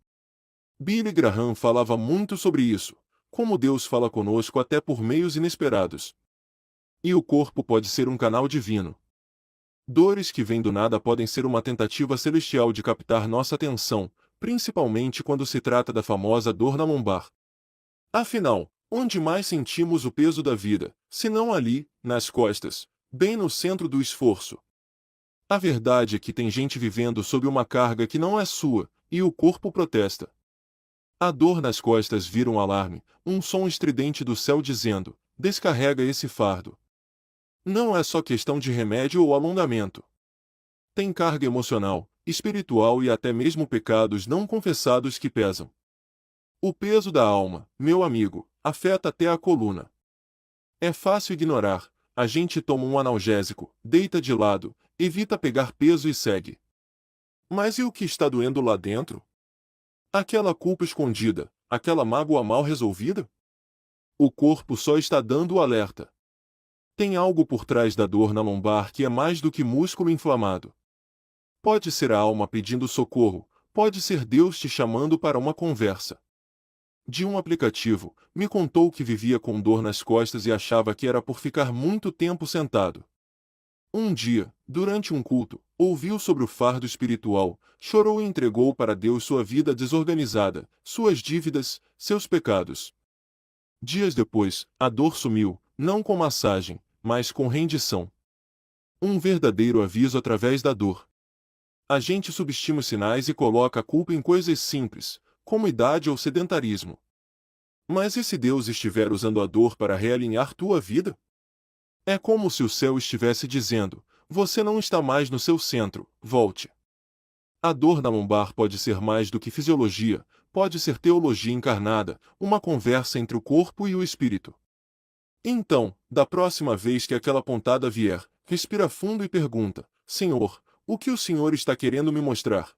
Billy Graham falava muito sobre isso, como Deus fala conosco até por meios inesperados. E o corpo pode ser um canal divino. Dores que vêm do nada podem ser uma tentativa celestial de captar nossa atenção, principalmente quando se trata da famosa dor na lombar. Afinal, onde mais sentimos o peso da vida, se não ali, nas costas, bem no centro do esforço? A verdade é que tem gente vivendo sob uma carga que não é sua, e o corpo protesta. A dor nas costas vira um alarme, um som estridente do céu dizendo: descarrega esse fardo. Não é só questão de remédio ou alongamento. Tem carga emocional, espiritual e até mesmo pecados não confessados que pesam. O peso da alma, meu amigo, afeta até a coluna. É fácil ignorar: a gente toma um analgésico, deita de lado, evita pegar peso e segue. Mas e o que está doendo lá dentro? Aquela culpa escondida, aquela mágoa mal resolvida? O corpo só está dando o alerta. Tem algo por trás da dor na lombar que é mais do que músculo inflamado. Pode ser a alma pedindo socorro, pode ser Deus te chamando para uma conversa. De um aplicativo, me contou que vivia com dor nas costas e achava que era por ficar muito tempo sentado. Um dia, durante um culto, ouviu sobre o fardo espiritual, chorou e entregou para Deus sua vida desorganizada, suas dívidas, seus pecados. Dias depois, a dor sumiu, não com massagem, mas com rendição. Um verdadeiro aviso através da dor. A gente subestima os sinais e coloca a culpa em coisas simples, como idade ou sedentarismo. Mas e se Deus estiver usando a dor para realinhar tua vida? É como se o céu estivesse dizendo: você não está mais no seu centro, volte. A dor na lombar pode ser mais do que fisiologia, pode ser teologia encarnada, uma conversa entre o corpo e o espírito. Então, da próxima vez que aquela pontada vier, respira fundo e pergunta: Senhor, o que o Senhor está querendo me mostrar?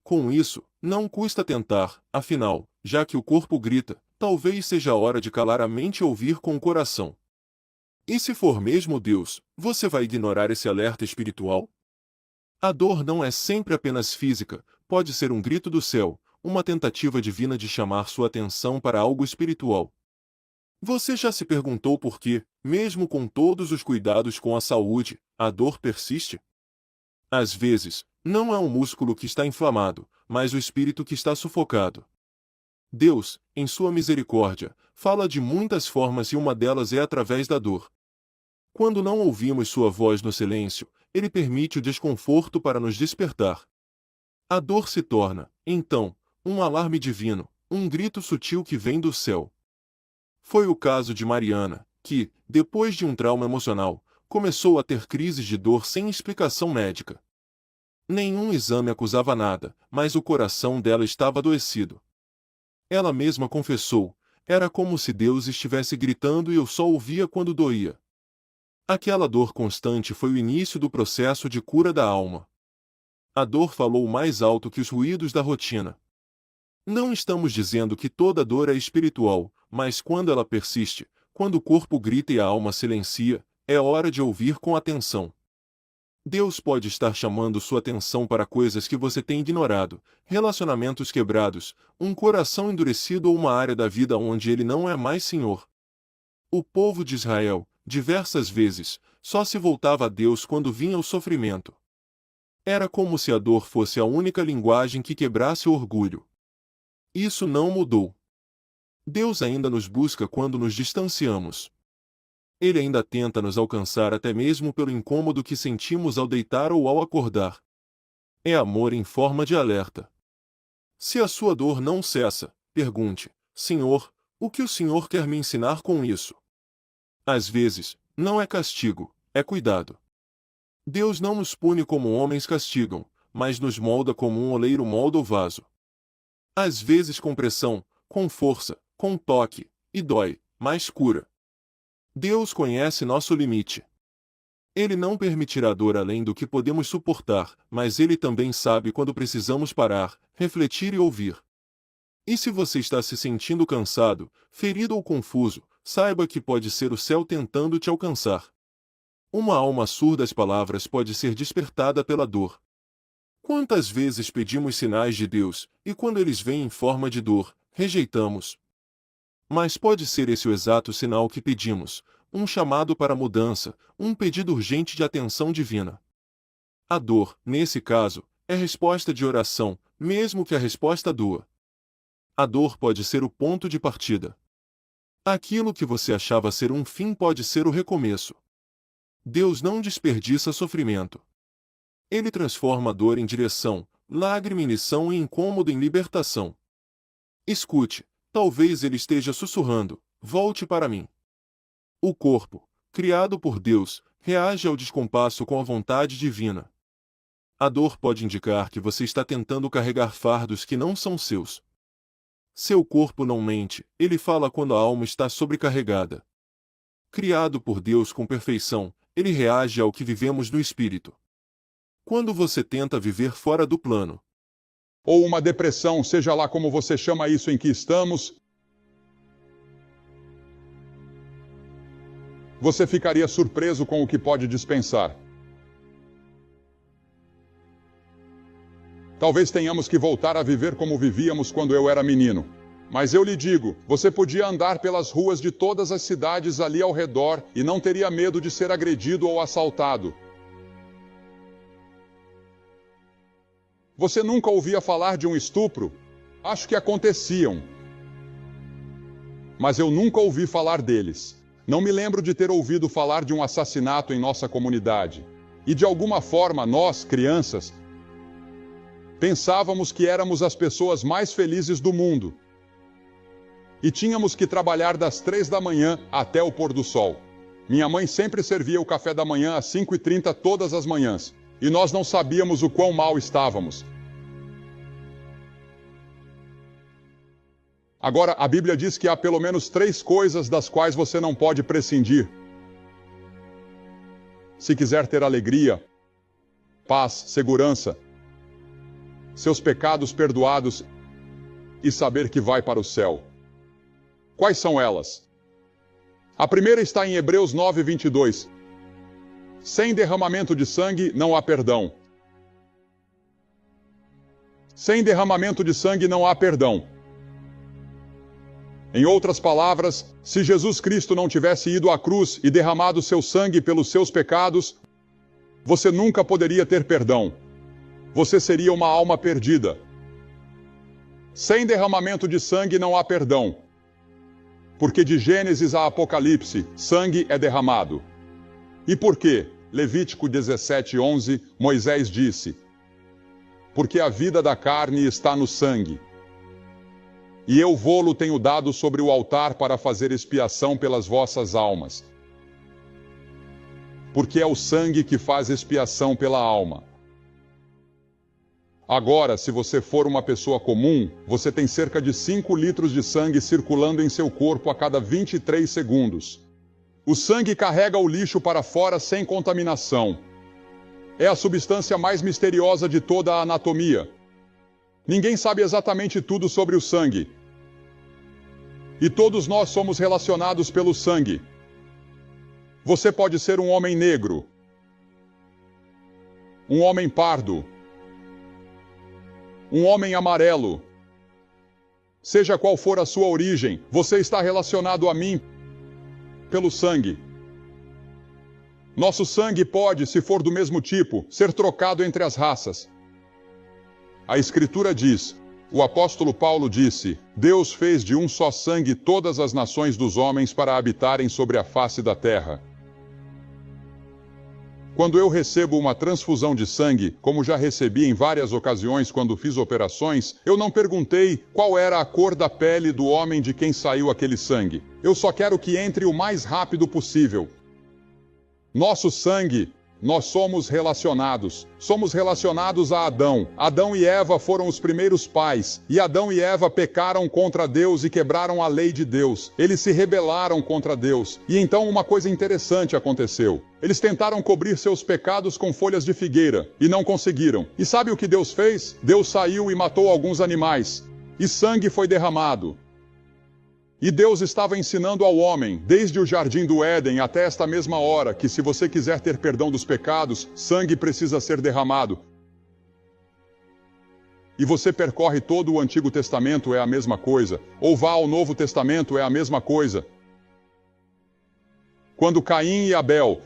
Com isso, não custa tentar, afinal, já que o corpo grita, talvez seja a hora de calar a mente e ouvir com o coração. E se for mesmo Deus, você vai ignorar esse alerta espiritual? A dor não é sempre apenas física, pode ser um grito do céu, uma tentativa divina de chamar sua atenção para algo espiritual. Você já se perguntou por que, mesmo com todos os cuidados com a saúde, a dor persiste? Às vezes, não é um músculo que está inflamado, mas o espírito que está sufocado. Deus, em sua misericórdia, fala de muitas formas e uma delas é através da dor. Quando não ouvimos sua voz no silêncio, ele permite o desconforto para nos despertar. A dor se torna, então, um alarme divino, um grito sutil que vem do céu. Foi o caso de Mariana, que, depois de um trauma emocional, começou a ter crises de dor sem explicação médica. Nenhum exame acusava nada, mas o coração dela estava adoecido. Ela mesma confessou: era como se Deus estivesse gritando e eu só ouvia quando doía. Aquela dor constante foi o início do processo de cura da alma. A dor falou mais alto que os ruídos da rotina. Não estamos dizendo que toda dor é espiritual, mas quando ela persiste, quando o corpo grita e a alma silencia, é hora de ouvir com atenção. Deus pode estar chamando sua atenção para coisas que você tem ignorado, relacionamentos quebrados, um coração endurecido ou uma área da vida onde ele não é mais Senhor. O povo de Israel, diversas vezes, só se voltava a Deus quando vinha o sofrimento. Era como se a dor fosse a única linguagem que quebrasse o orgulho. Isso não mudou. Deus ainda nos busca quando nos distanciamos. Ele ainda tenta nos alcançar até mesmo pelo incômodo que sentimos ao deitar ou ao acordar. É amor em forma de alerta. Se a sua dor não cessa, pergunte: Senhor, o que o Senhor quer me ensinar com isso? Às vezes, não é castigo, é cuidado. Deus não nos pune como homens castigam, mas nos molda como um oleiro molda o vaso. Às vezes com pressão, com força, com toque, e dói, mas cura. Deus conhece nosso limite. Ele não permitirá dor além do que podemos suportar, mas Ele também sabe quando precisamos parar, refletir e ouvir. E se você está se sentindo cansado, ferido ou confuso, saiba que pode ser o céu tentando te alcançar. Uma alma surda às palavras pode ser despertada pela dor. Quantas vezes pedimos sinais de Deus, e quando eles vêm em forma de dor, rejeitamos? Mas pode ser esse o exato sinal que pedimos, um chamado para mudança, um pedido urgente de atenção divina. A dor, nesse caso, é resposta de oração, mesmo que a resposta doa. A dor pode ser o ponto de partida. Aquilo que você achava ser um fim pode ser o recomeço. Deus não desperdiça sofrimento. Ele transforma a dor em direção, lágrima em lição e incômodo em libertação. Escute, talvez ele esteja sussurrando: volte para mim. O corpo, criado por Deus, reage ao descompasso com a vontade divina. A dor pode indicar que você está tentando carregar fardos que não são seus. Seu corpo não mente, ele fala quando a alma está sobrecarregada. Criado por Deus com perfeição, ele reage ao que vivemos no espírito. Quando você tenta viver fora do plano, ou uma depressão, seja lá como você chama isso em que estamos, você ficaria surpreso com o que pode dispensar. Talvez tenhamos que voltar a viver como vivíamos quando eu era menino. Mas eu lhe digo, você podia andar pelas ruas de todas as cidades ali ao redor e não teria medo de ser agredido ou assaltado. Você nunca ouvia falar de um estupro? Acho que aconteciam. Mas eu nunca ouvi falar deles. Não me lembro de ter ouvido falar de um assassinato em nossa comunidade. E de alguma forma, nós, crianças, pensávamos que éramos as pessoas mais felizes do mundo. E tínhamos que trabalhar das 3 da manhã até o pôr do sol. Minha mãe sempre servia o café da manhã às 5h30 todas as manhãs. E nós não sabíamos o quão mal estávamos. Agora, a Bíblia diz que há pelo menos 3 coisas das quais você não pode prescindir. Se quiser ter alegria, paz, segurança, seus pecados perdoados e saber que vai para o céu. Quais são elas? A primeira está em Hebreus 9:22. Sem derramamento de sangue não há perdão. Sem derramamento de sangue não há perdão. Em outras palavras, se Jesus Cristo não tivesse ido à cruz e derramado seu sangue pelos seus pecados, você nunca poderia ter perdão. Você seria uma alma perdida. Sem derramamento de sangue não há perdão. Porque de Gênesis a Apocalipse, sangue é derramado. E por quê? Levítico 17:11, Moisés disse: porque a vida da carne está no sangue. E eu vô-lo tenho dado sobre o altar para fazer expiação pelas vossas almas. Porque é o sangue que faz expiação pela alma. Agora, se você for uma pessoa comum, você tem cerca de 5 litros de sangue circulando em seu corpo a cada 23 segundos. O sangue carrega o lixo para fora sem contaminação. É a substância mais misteriosa de toda a anatomia. Ninguém sabe exatamente tudo sobre o sangue. E todos nós somos relacionados pelo sangue. Você pode ser um homem negro. um homem pardo, um homem amarelo. Seja qual for a sua origem, você está relacionado a mim pelo sangue. Nosso sangue pode, se for do mesmo tipo, ser trocado entre as raças. A Escritura diz, o apóstolo Paulo disse, Deus fez de um só sangue todas as nações dos homens para habitarem sobre a face da terra. Quando eu recebo uma transfusão de sangue, como já recebi em várias ocasiões quando fiz operações, eu não perguntei qual era a cor da pele do homem de quem saiu aquele sangue. Eu só quero que entre o mais rápido possível. Nosso sangue, nós somos relacionados. Somos relacionados a Adão. Adão e Eva foram os primeiros pais. E Adão e Eva pecaram contra Deus e quebraram a lei de Deus. Eles se rebelaram contra Deus. E então uma coisa interessante aconteceu. Eles tentaram cobrir seus pecados com folhas de figueira e não conseguiram. E sabe o que Deus fez? Deus saiu e matou alguns animais. E sangue foi derramado. E Deus estava ensinando ao homem, desde o jardim do Éden até esta mesma hora, que se você quiser ter perdão dos pecados, sangue precisa ser derramado. E você percorre todo o Antigo Testamento, é a mesma coisa. Ou vá ao Novo Testamento, é a mesma coisa. Quando Caim e Abel,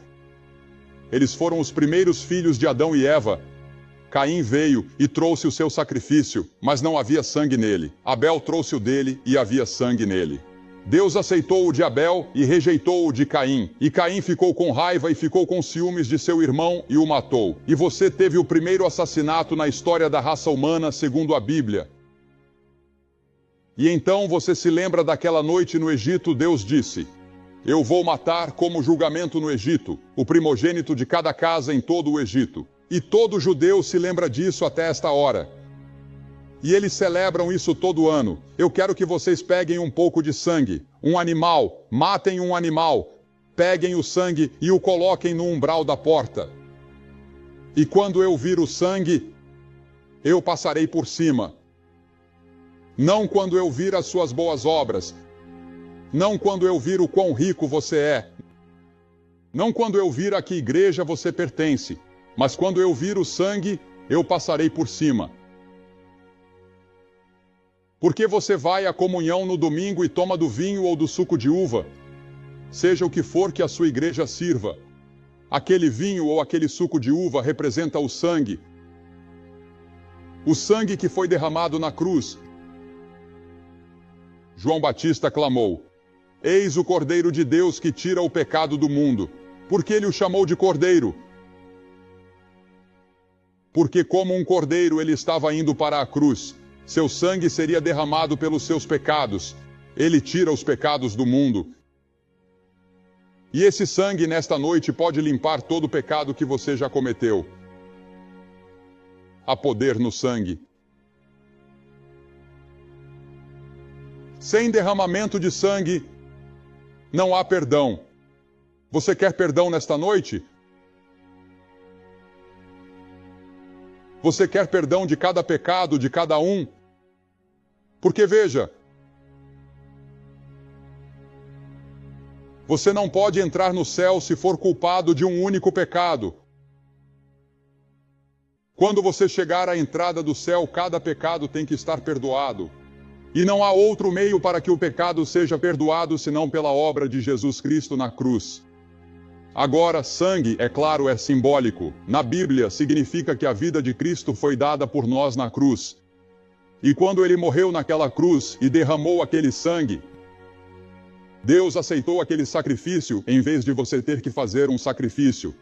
eles foram os primeiros filhos de Adão e Eva, Caim veio e trouxe o seu sacrifício, mas não havia sangue nele. Abel trouxe o dele e havia sangue nele. Deus aceitou o de Abel e rejeitou o de Caim. E Caim ficou com raiva e ficou com ciúmes de seu irmão e o matou. E você teve o primeiro assassinato na história da raça humana, segundo a Bíblia. E então você se lembra daquela noite no Egito, Deus disse: Eu vou matar como julgamento no Egito, o primogênito de cada casa em todo o Egito. E todo judeu se lembra disso até esta hora. E eles celebram isso todo ano. Eu quero que vocês peguem um pouco de sangue, um animal, matem um animal, peguem o sangue e o coloquem no umbral da porta. E quando eu vir o sangue, eu passarei por cima. Não quando eu vir as suas boas obras, não quando eu vir o quão rico você é, não quando eu vir a que igreja você pertence, mas quando eu vir o sangue, eu passarei por cima. Porque você vai à comunhão no domingo e toma do vinho ou do suco de uva, seja o que for que a sua igreja sirva. Aquele vinho ou aquele suco de uva representa o sangue que foi derramado na cruz. João Batista clamou: Eis o Cordeiro de Deus que tira o pecado do mundo. Por que ele o chamou de Cordeiro? Porque como um cordeiro ele estava indo para a cruz. Seu sangue seria derramado pelos seus pecados. Ele tira os pecados do mundo. E esse sangue nesta noite pode limpar todo o pecado que você já cometeu. Há poder no sangue. Sem derramamento de sangue, não há perdão. Você quer perdão nesta noite? Você quer perdão de cada pecado, de cada um? Porque veja, você não pode entrar no céu se for culpado de um único pecado. Quando você chegar à entrada do céu, cada pecado tem que estar perdoado. E não há outro meio para que o pecado seja perdoado senão pela obra de Jesus Cristo na cruz. Agora, sangue, é claro, é simbólico. Na Bíblia, significa que a vida de Cristo foi dada por nós na cruz. E quando ele morreu naquela cruz e derramou aquele sangue, Deus aceitou aquele sacrifício em vez de você ter que fazer um sacrifício.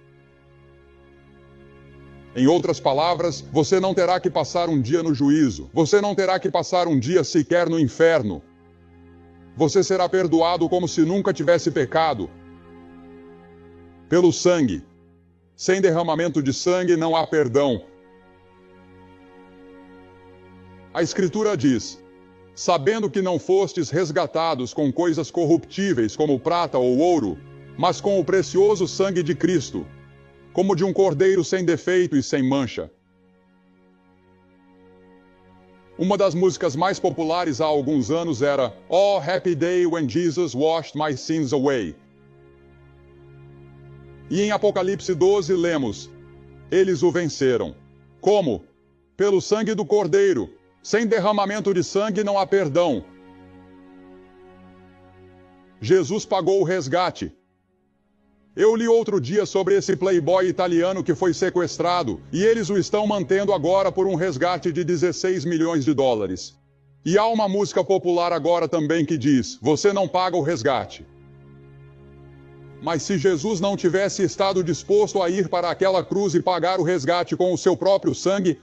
Em outras palavras, você não terá que passar um dia no juízo. Você não terá que passar um dia sequer no inferno. Você será perdoado como se nunca tivesse pecado. Pelo sangue. Sem derramamento de sangue não há perdão. A Escritura diz: sabendo que não fostes resgatados com coisas corruptíveis como prata ou ouro, mas com o precioso sangue de Cristo, como de um cordeiro sem defeito e sem mancha. Uma das músicas mais populares há alguns anos era Oh, Happy Day When Jesus Washed My Sins Away. E em Apocalipse 12 lemos: eles o venceram. Como? Pelo sangue do Cordeiro. Sem derramamento de sangue não há perdão. Jesus pagou o resgate. Eu li outro dia sobre esse playboy italiano que foi sequestrado, e eles o estão mantendo agora por um resgate de 16 milhões de dólares. E há uma música popular agora também que diz: você não paga o resgate. Mas se Jesus não tivesse estado disposto a ir para aquela cruz e pagar o resgate com o seu próprio sangue,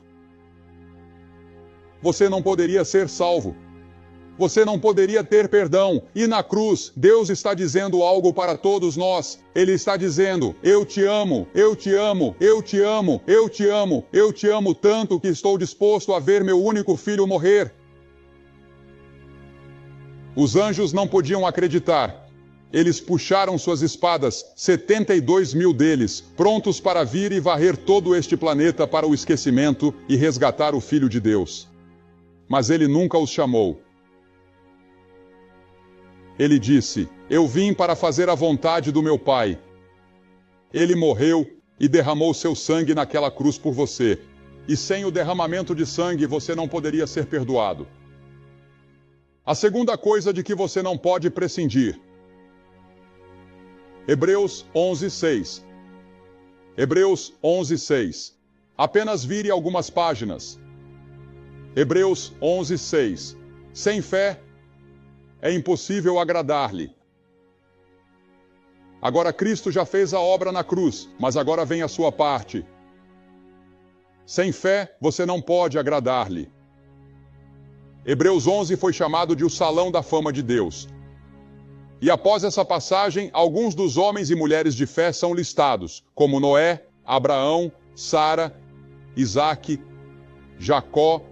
você não poderia ser salvo. Você não poderia ter perdão. E na cruz, Deus está dizendo algo para todos nós. Ele está dizendo: eu te amo, eu te amo, eu te amo, eu te amo, eu te amo tanto que estou disposto a ver meu único filho morrer. Os anjos não podiam acreditar. Eles puxaram suas espadas, 72 mil deles, prontos para vir e varrer todo este planeta para o esquecimento e resgatar o Filho de Deus. Mas ele nunca os chamou. Ele disse: eu vim para fazer a vontade do meu Pai. Ele morreu e derramou seu sangue naquela cruz por você. E sem o derramamento de sangue você não poderia ser perdoado. A segunda coisa de que você não pode prescindir. Hebreus 11:6. Hebreus 11:6. Apenas vire algumas páginas. Hebreus 11:6. Sem fé é impossível agradar-lhe. Agora Cristo já fez a obra na cruz, mas agora vem a sua parte. Sem fé você não pode agradar-lhe. Hebreus 11 foi chamado de o Salão da Fama de Deus. E após essa passagem, alguns dos homens e mulheres de fé são listados, como Noé, Abraão, Sara, Isaque, Jacó,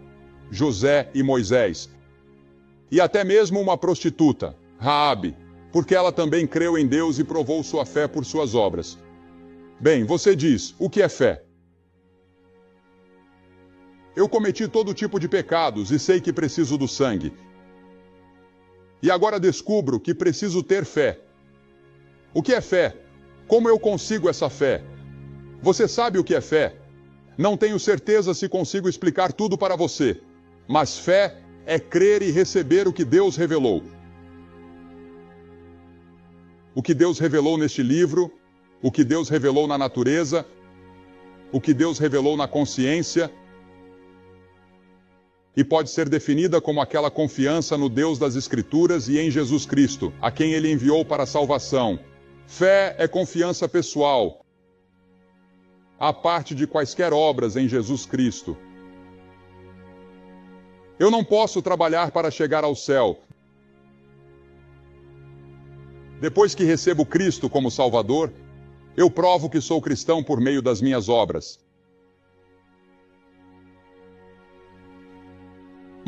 José e Moisés. E até mesmo uma prostituta, Raabe, porque ela também creu em Deus e provou sua fé por suas obras. Bem, você diz, o que é fé? Eu cometi todo tipo de pecados e sei que preciso do sangue. E agora descubro que preciso ter fé. O que é fé? Como eu consigo essa fé? Você sabe o que é fé? Não tenho certeza se consigo explicar tudo para você, mas fé é crer e receber o que Deus revelou. O que Deus revelou neste livro, o que Deus revelou na natureza, o que Deus revelou na consciência, e pode ser definida como aquela confiança no Deus das Escrituras e em Jesus Cristo, a quem Ele enviou para a salvação. Fé é confiança pessoal, à parte de quaisquer obras em Jesus Cristo. Eu não posso trabalhar para chegar ao céu. Depois que recebo Cristo como Salvador, eu provo que sou cristão por meio das minhas obras.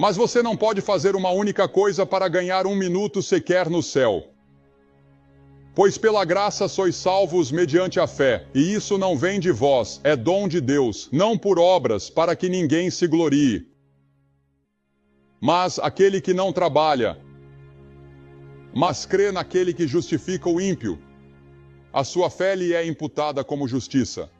Mas você não pode fazer uma única coisa para ganhar 1 minuto sequer no céu. Pois pela graça sois salvos mediante a fé, e isso não vem de vós, é dom de Deus, não por obras, para que ninguém se glorie. Mas aquele que não trabalha, mas crê naquele que justifica o ímpio, a sua fé lhe é imputada como justiça.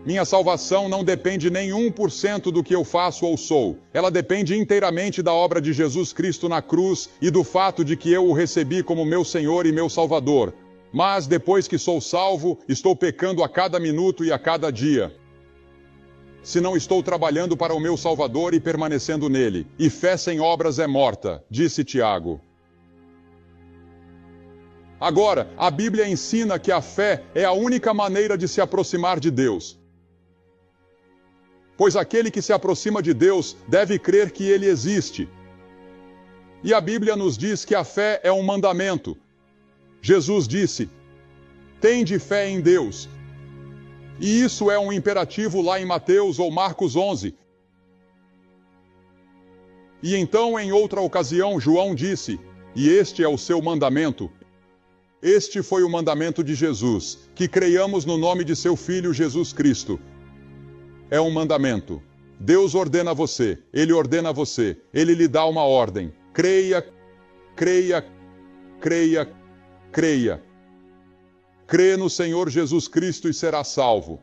Minha salvação não depende nem 1% do que eu faço ou sou. Ela depende inteiramente da obra de Jesus Cristo na cruz e do fato de que eu o recebi como meu Senhor e meu Salvador. Mas depois que sou salvo, estou pecando a cada minuto e a cada dia. Se não estou trabalhando para o meu Salvador e permanecendo nele. E fé sem obras é morta, disse Tiago. Agora, a Bíblia ensina que a fé é a única maneira de se aproximar de Deus. Pois aquele que se aproxima de Deus deve crer que Ele existe. E a Bíblia nos diz que a fé é um mandamento. Jesus disse: tende fé em Deus. E isso é um imperativo lá em Mateus ou Marcos 11. E então, em outra ocasião, João disse: e este é o seu mandamento. Este foi o mandamento de Jesus, que creiamos no nome de seu Filho Jesus Cristo. É um mandamento. Deus ordena você, Ele ordena você, Ele lhe dá uma ordem. Creia, creia, creia, creia. Crê no Senhor Jesus Cristo e será salvo.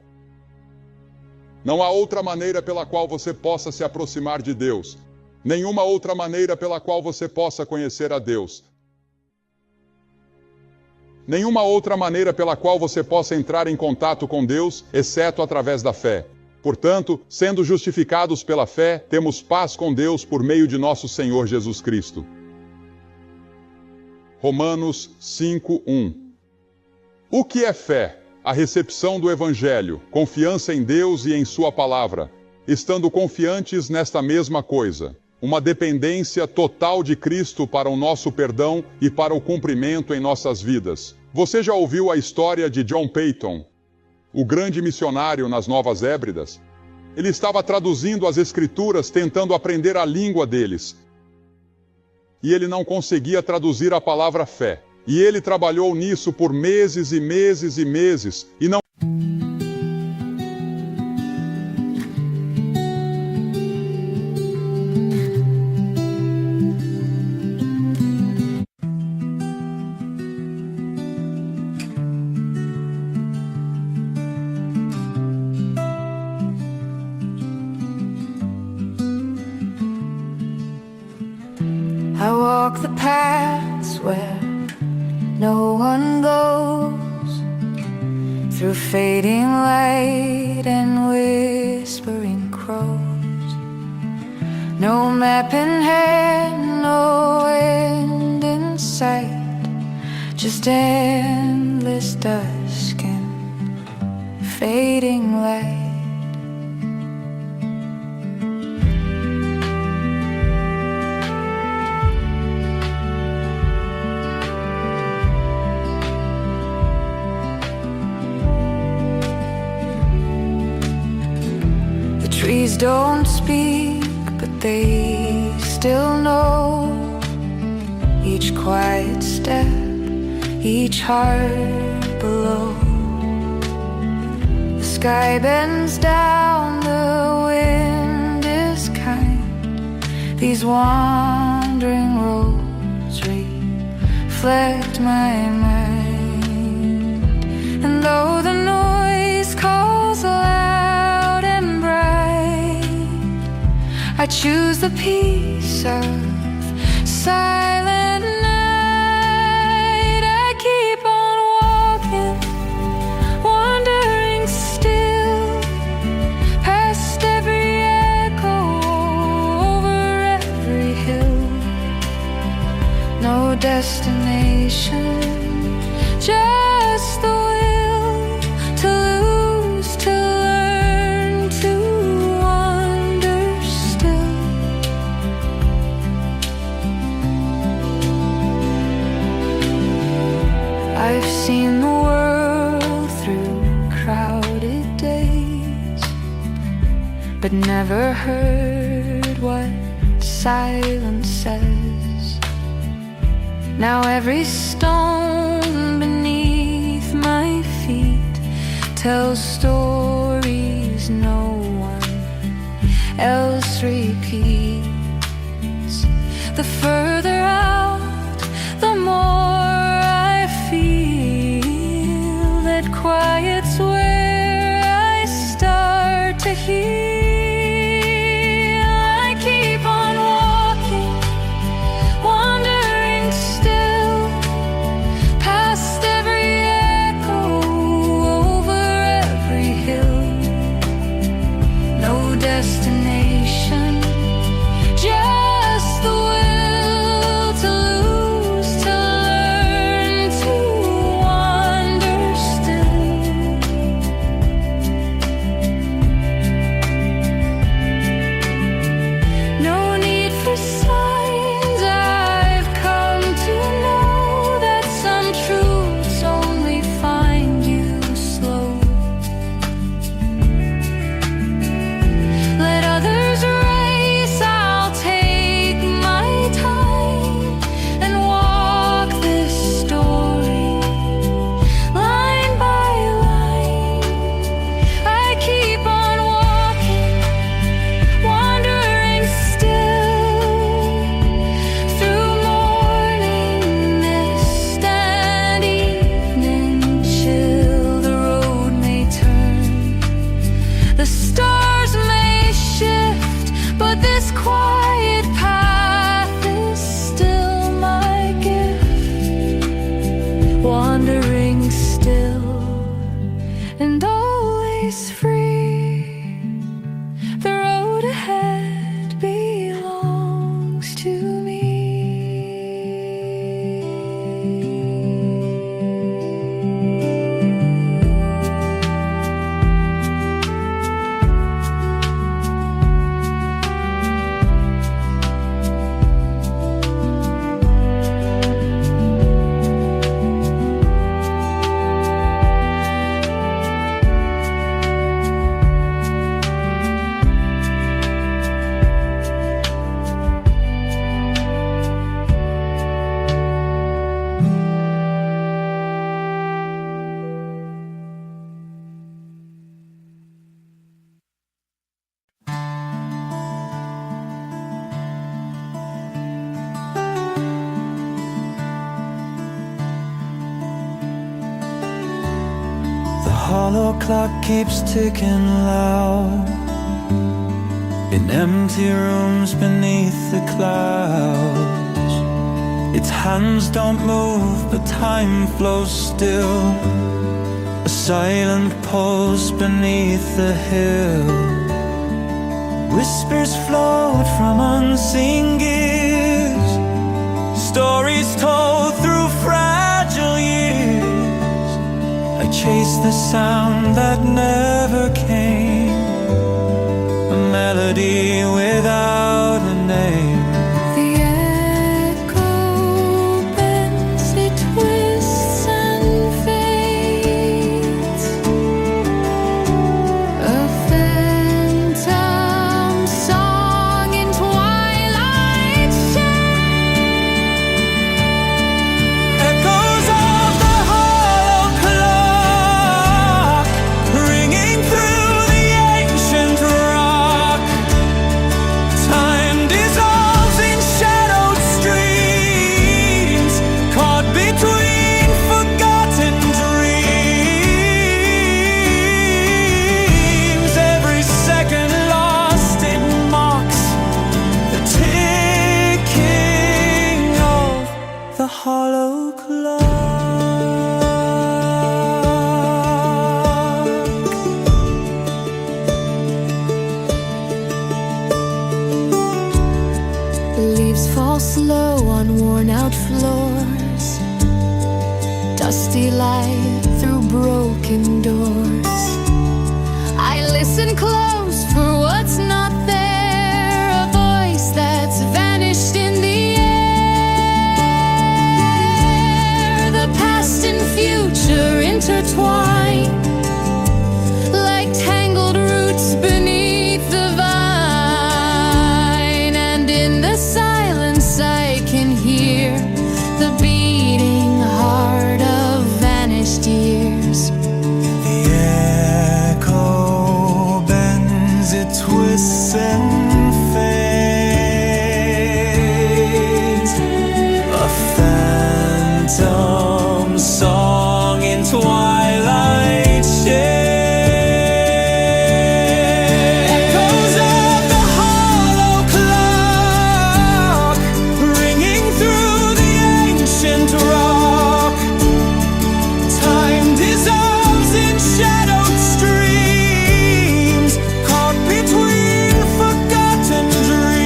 Não há outra maneira pela qual você possa se aproximar de Deus. Nenhuma outra maneira pela qual você possa conhecer a Deus. Nenhuma outra maneira pela qual você possa entrar em contato com Deus, exceto através da fé. Portanto, sendo justificados pela fé, temos paz com Deus por meio de nosso Senhor Jesus Cristo. Romanos 5:1. O que é fé? A recepção do Evangelho, confiança em Deus e em Sua palavra, estando confiantes nesta mesma coisa. Uma dependência total de Cristo para o nosso perdão e para o cumprimento em nossas vidas. Você já ouviu a história de John Paton, o grande missionário nas Novas Hébridas? Ele estava traduzindo as Escrituras, tentando aprender a língua deles. E ele não conseguia traduzir a palavra fé. E ele trabalhou nisso por meses e meses e meses, e não I walk the paths where no one goes, through fading light and whispering crows. No map in hand, no end in sight, just endless dusk and fading light. Trees don't speak, but they still know each quiet step, each heart below. The sky bends down, the wind is kind. These wandering roads reflect my mind. And though the noise calls loud and bright, I choose the peace of silent night. I keep on walking, wandering still, past every echo, over every hill. No destination, just the will to lose, to learn, to wander still. I've seen the world through crowded days, but never heard what silence says. Now every stone beneath my feet tells stories no one else repeats. The further out, the more I feel that quiet's where I start to heal. I keep on walking, wandering still, past every echo, over every hill. No destination, just the will to hollow clock keeps ticking loud in empty rooms beneath the clouds. Its hands don't move, but time flows still. A silent pulse beneath the hill. Whispers float from unseen gears, stories told through fragile years. I chase the sound that never came, a melody without a name. The echo bends, it twists and fades. A phantom song in twilight shades. Echoes of the hollow clock ringing through the ancient rock. Time dissolves in shadowed streams, caught between forgotten dreams. Every second lost, it mocks the ticking of the hollow clock. The leaves fall slow on worn-out floors, dusty light through broken doors. I listen close for what's not there, a voice that's vanished in the air. The past and future intertwine like tangled roots beneath the vine, and in the silence I can hear the beating heart of vanished years. The echo bends, it twists and fades. A phantom song in twilight shades. Echoes of the hollow clock ringing through the ancient rock. Time dissolves in shadowed streams, caught between forgotten dreams.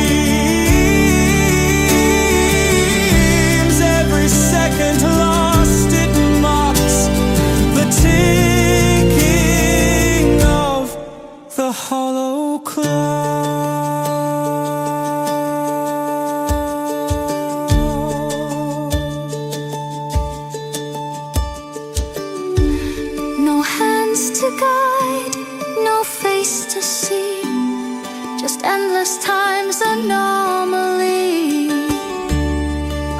Every second lost, it mocks the ticking of the hollow clock. No hands to guide, no face to see, just endless time's anomaly.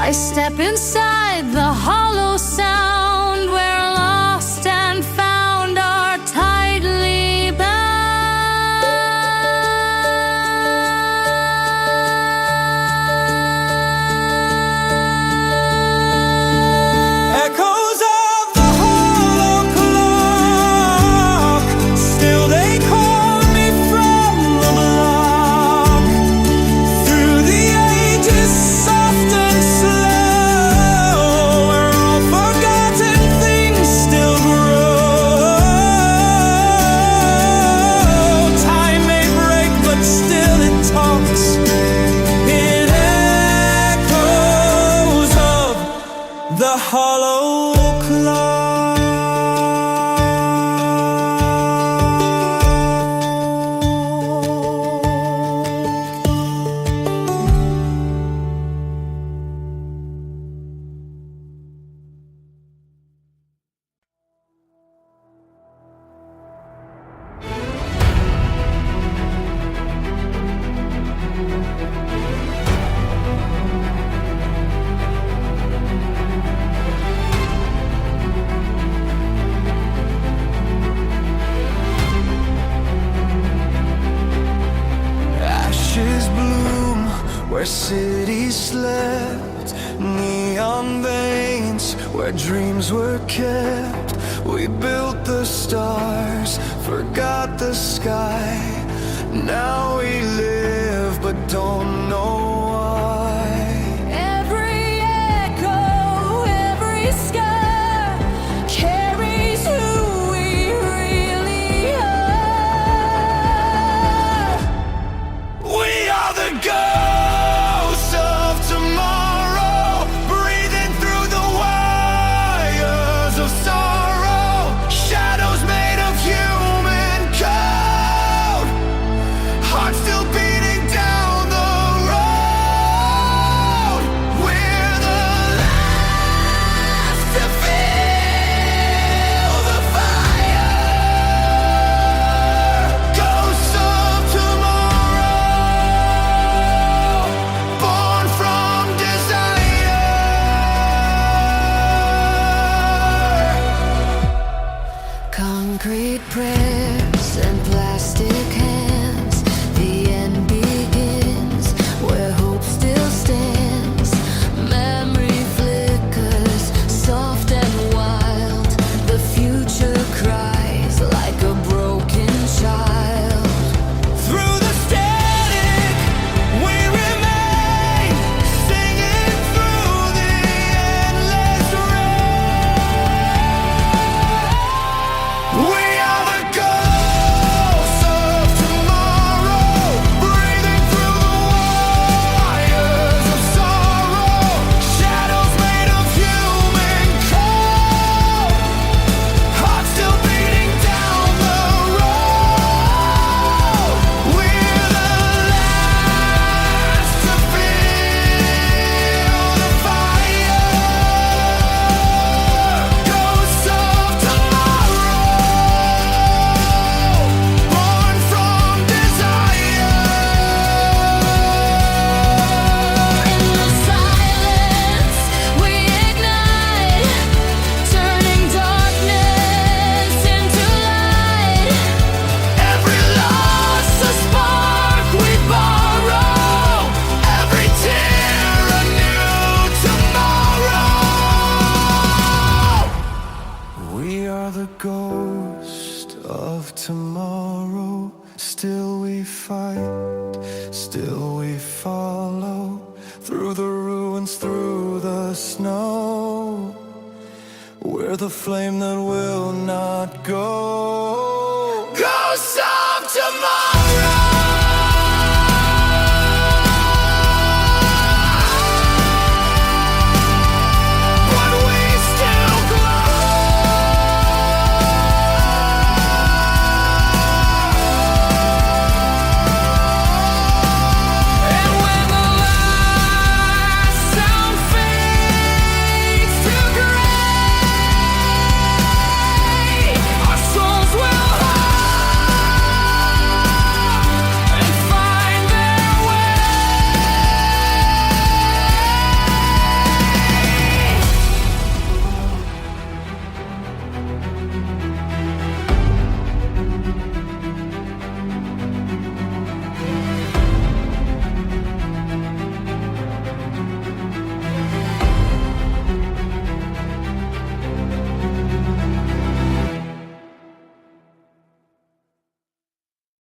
I step inside the hollow sound where lost and found are tightly bound. Echoes of the hollow clock, still they call me from the block. Through the ages, soft and slow, where all forgotten things still grow. Time may break, but still it talks. It echoes of the hollow clock. Ashes bloom where cities slept, neon veins where dreams were kept. We built the stars, forgot the sky. Now we live but don't know why. Every echo, every scar carries who we really are. We are the ghosts of tomorrow, breathing through the wires of sorrow. Shadows made of human code, hearts still beating down the road. We're the last to feel the fire. Ghosts of tomorrow, born from desire. Concrete prayers and plastic hands. The end begins where hope still stands. Memory flickers, soft and wild. The future cries like a broken child. Through the static, we remain, singing through the endless rain. We are the ghosts of tomorrow, breathing through the wires of sorrow. Shadows made of human code, hearts still beating down the road. We're the last to feel the fire. Ghosts of tomorrow, born from desire. In the silence, we ignite, turning darkness into light. Every loss a spark we borrow, every tear a new tomorrow. We are the ghost of tomorrow. Still we fight, still we follow, through the ruins, through the snow. We're the flame that will not go. Ghosts of tomorrow.